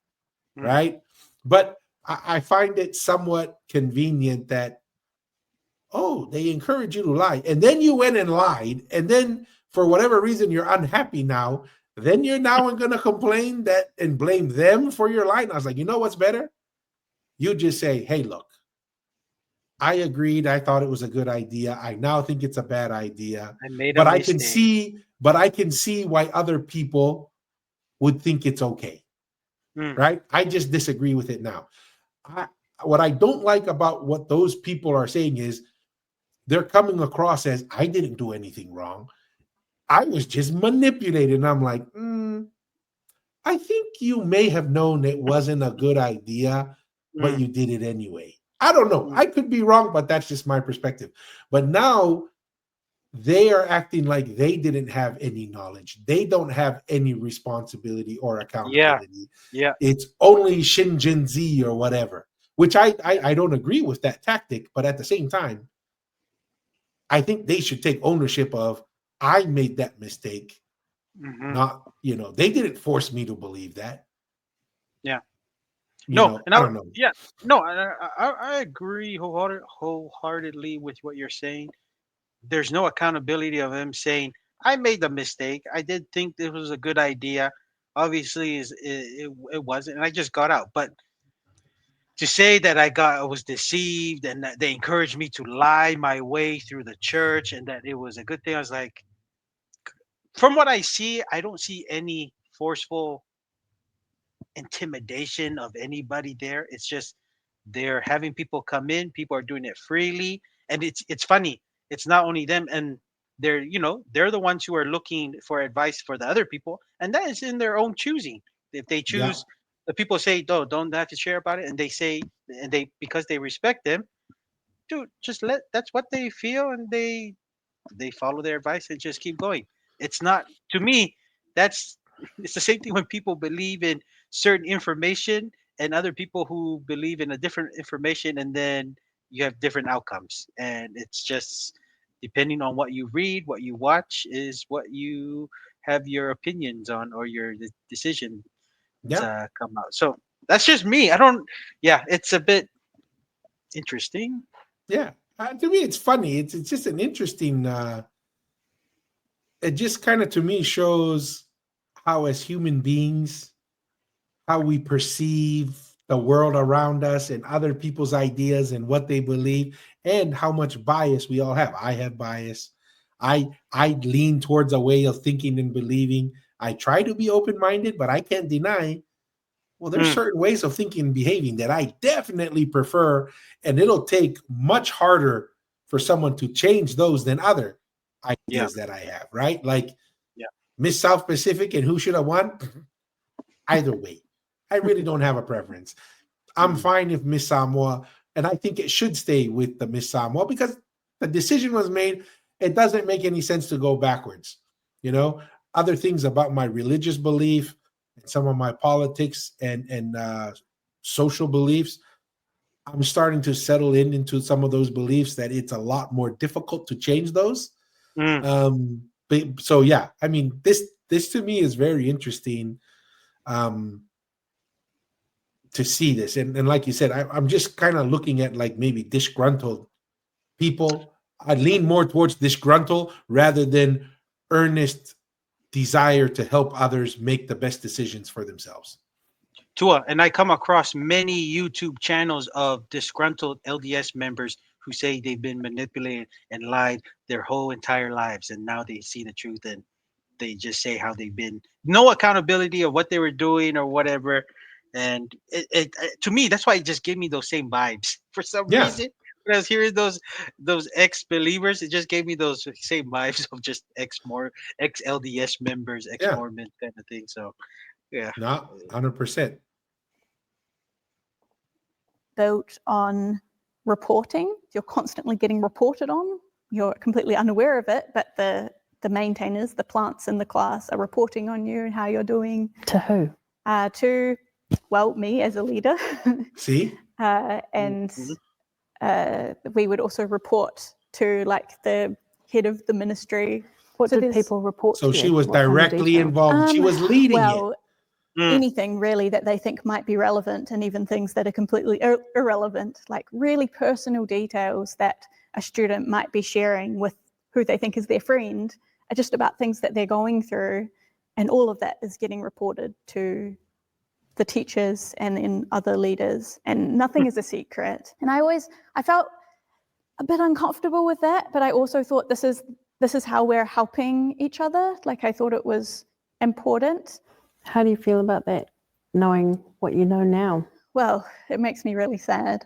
Right? But I find it somewhat convenient that, they encourage you to lie. And then you went and lied. And then for whatever reason, you're unhappy now. Then you're now going to complain that and blame them for your lie. And I was like, you know what's better? You just say, hey, look, I agreed. I thought it was a good idea. I now think it's a bad idea. I made a but mistake. I can see why other people would think it's okay. Right? I just disagree with it now. What I don't like about what those people are saying is they're coming across as I didn't do anything wrong. I was just manipulated. And I'm like, I think you may have known it wasn't a good idea, but you did it anyway. I don't know. I could be wrong, but that's just my perspective. But now they are acting like they didn't have any knowledge. They don't have any responsibility or accountability. Yeah. It's only Shincheonji or whatever, which I don't agree with that tactic. But at the same time, I think they should take ownership of, I made that mistake. Not, they didn't force me to believe that. Yeah. No, and I don't know. yeah, no, I agree wholeheartedly with what you're saying. There's no accountability of him saying, "I made the mistake. I did think this was a good idea. Obviously, it wasn't, and I just got out." But to say that I was deceived and that they encouraged me to lie my way through the church and that it was a good thing, I was like, from what I see, I don't see any forceful intimidation of anybody there. It's just they're having people come in. People are doing it freely, and it's funny. It's not only them, and they're the ones who are looking for advice for the other people, and that is in their own choosing. If they Yeah. choose, the people say, "No, don't have to share about it," and they say, and they because they respect them, dude, just let that's what they feel, and they follow their advice and just keep going. It's not to me. That's it's the same thing when people believe in certain information and other people who believe in a different information, and then you have different outcomes. And it's just depending on what you read, what you watch, is what you have your opinions on or your decision Yeah. come out. So that's just me. I don't. Yeah, it's a bit interesting. Yeah. To me, it's funny. It's just an interesting. It just kind of to me shows how, as human beings, how we perceive the world around us and other people's ideas and what they believe, and how much bias we all have. I have bias. I lean towards a way of thinking and believing. I try to be open minded, but I can't deny. Well, there's certain ways of thinking and behaving that I definitely prefer, and it'll take much harder for someone to change those than other ideas that I have, right? Like Miss South Pacific and who should have won? Either way, I really don't have a preference. I'm fine if Miss Samoa, and I think it should stay with the Miss Samoa because the decision was made. It doesn't make any sense to go backwards. Other things about my religious belief, some of my politics and social beliefs, I'm starting to settle into some of those beliefs that it's a lot more difficult to change those. So yeah, I mean, this to me is very interesting to see this. And like you said, I'm just kind of looking at like maybe disgruntled people. I lean more towards disgruntled rather than earnest desire to help others make the best decisions for themselves. Tua, and I come across many YouTube channels of disgruntled LDS members who say they've been manipulated and lied their whole entire lives, and now they see the truth and they just say how they've been no accountability of what they were doing or whatever. And to me, that's why it just gave me those same vibes for some reason. When I was hearing those ex-believers, it just gave me those same vibes of just ex LDS members, ex Mormon kind of thing. So yeah, not 100%. Built on reporting. You're constantly getting reported on. You're completely unaware of it, but the maintainers, the plants in the class, are reporting on you and how you're doing. To who? To, well, me as a leader. See? And we would also report to like the head of the ministry. What did people report So to? she was directly involved. She was leading it. Anything really that they think might be relevant, and even things that are completely irrelevant, like really personal details that a student might be sharing with who they think is their friend, are just about things that they're going through, and all of that is getting reported to the teachers and then other leaders, and nothing is a secret. And I felt a bit uncomfortable with that, but I also thought this is how we're helping each other. Like, I thought it was important. How do you feel about that, knowing what you know now? Well, it makes me really sad.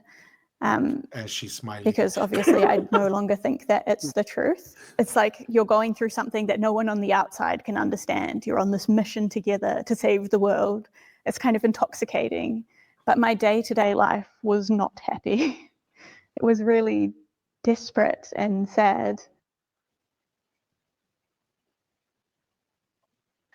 As she's smiling. Because obviously I no longer think that it's the truth. It's like you're going through something that no one on the outside can understand. You're on this mission together to save the world. It's kind of intoxicating. But my day-to-day life was not happy. It was really desperate and sad.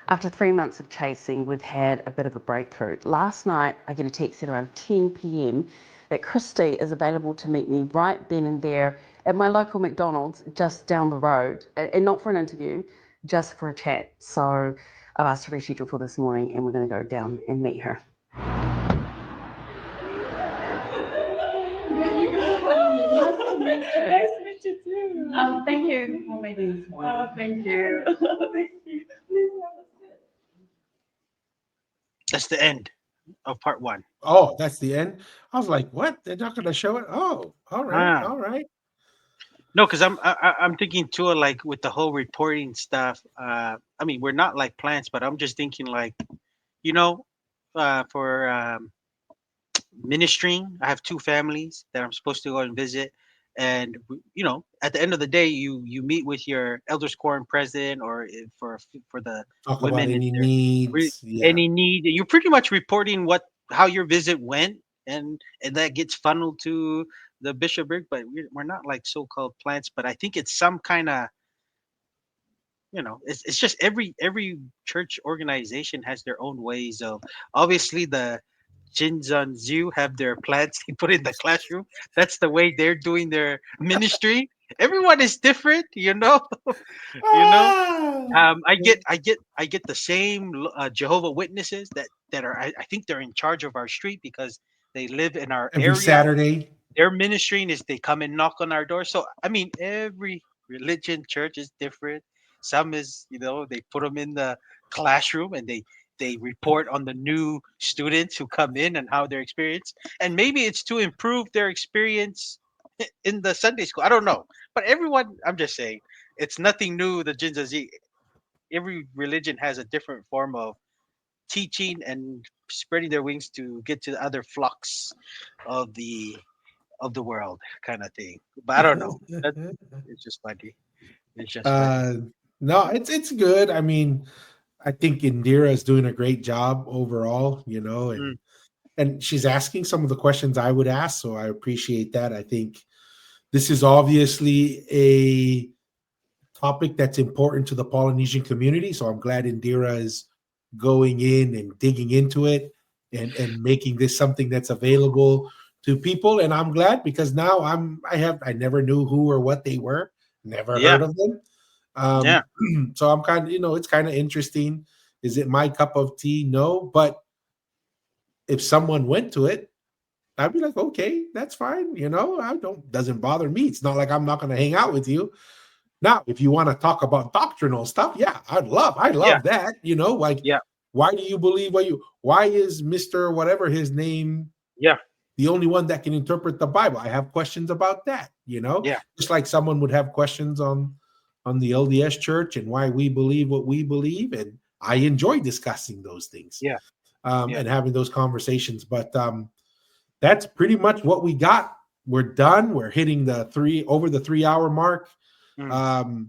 After 3 months of chasing, we've had a bit of a breakthrough. Last night, I get a text at around 10 p.m. that Christy is available to meet me right then and there at my local McDonald's just down the road, and not for an interview, just for a chat. So I've asked to reschedule for this morning, and we're going to go down and meet her. Nice to meet you too. Thank you for making this one. Thank you. Thank you. That's the end of part 1. Oh, that's the end. I was like, what? They're not going to show it? Oh, all right, Ah. all right. No, because I'm thinking too, like with the whole reporting stuff. I mean, we're not like plants, but I'm just thinking like, you know, for ministering, I have 2 families that I'm supposed to go and visit, and you know, at the end of the day, you meet with your elders quorum president, or for the Talk about women in any their needs. Yeah. any need. You're pretty much reporting how your visit went, and that gets funneled to the bishopric. But we're not like so-called plants. But I think it's some kind of, you know, it's just every church organization has their own ways of, obviously the Jinzanzu have their plants they put in the classroom. That's the way they're doing their ministry. Everyone is different, you know. You know. I get the same Jehovah Witnesses that are, I think they're in charge of our street because they live in our Every area. Saturday. Their ministry is they come and knock on our door. So I mean, every religion church is different. Some is, you know, they put them in the classroom and they report on the new students who come in and how their experience. And maybe it's to improve their experience in the Sunday school. I don't know, but everyone, I'm just saying, it's nothing new. The Jinzazi, every religion has a different form of teaching and spreading their wings to get to other flocks of the world, kind of thing. But I don't know. It's just funny. It's just funny. Uh, no, it's good. I mean, I think Indira is doing a great job overall, you know, Mm. and she's asking some of the questions I would ask, so I appreciate that. I think this is obviously a topic that's important to the Polynesian community, so I'm glad Indira is going in and digging into it and making this something that's available to people. And I'm glad because now I never knew who or what they were, never Yeah. heard of them. Yeah. So I'm kind of, you know, it's kind of interesting. Is it my cup of tea? No, but if someone went to it, I'd be like, okay, that's fine. You know, doesn't bother me. It's not like I'm not going to hang out with you. Now, if you want to talk about doctrinal stuff, yeah, I Yeah. love that. You know, like, Yeah. why do you believe why is Mr. whatever his name Yeah. the only one that can interpret the Bible? I have questions about that, you know, Yeah. just like someone would have questions on the LDS church and why we believe what we believe. And I enjoy discussing those things. Yeah. Yeah. And having those conversations. But that's pretty much what we got. We're done. We're hitting over the 3-hour mark. Mm.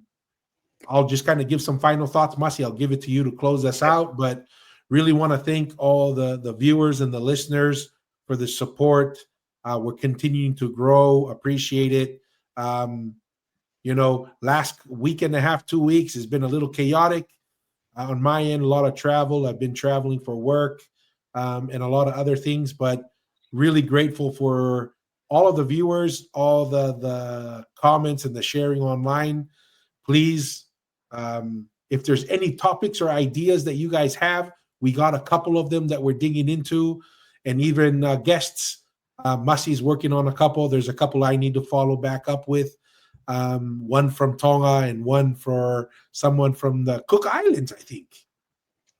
I'll just kind of give some final thoughts. Masi, I'll give it to you to close us out. But really want to thank all the viewers and the listeners for the support. We're continuing to grow. Appreciate it. You know, last week and a half, 2 weeks has been a little chaotic on my end. A lot of travel. I've been traveling for work and a lot of other things, but really grateful for all of the viewers, all the comments and the sharing online. Please, if there's any topics or ideas that you guys have, we got a couple of them that we're digging into, and even guests. Masi's working on a couple. There's a couple I need to follow back up with. One from Tonga and one for someone from the Cook Islands, I think.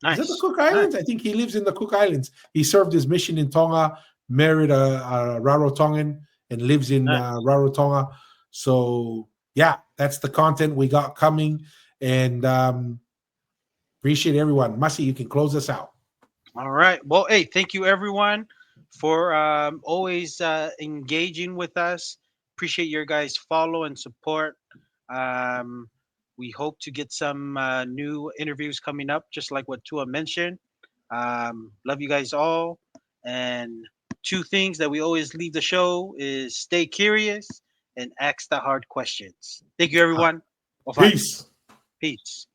Nice. Is that the Cook Islands? Nice. I think he lives in the Cook Islands. He served his mission in Tonga, married a Rarotongan, and lives in Rarotonga. So, yeah, that's the content we got coming. And appreciate everyone. Masi, you can close us out. All right. Well, hey, thank you everyone for always engaging with us. Appreciate your guys' follow and support. We hope to get some new interviews coming up, just like what Tua mentioned. Love you guys all. And 2 things that we always leave the show is stay curious and ask the hard questions. Thank you, everyone. Peace. Peace.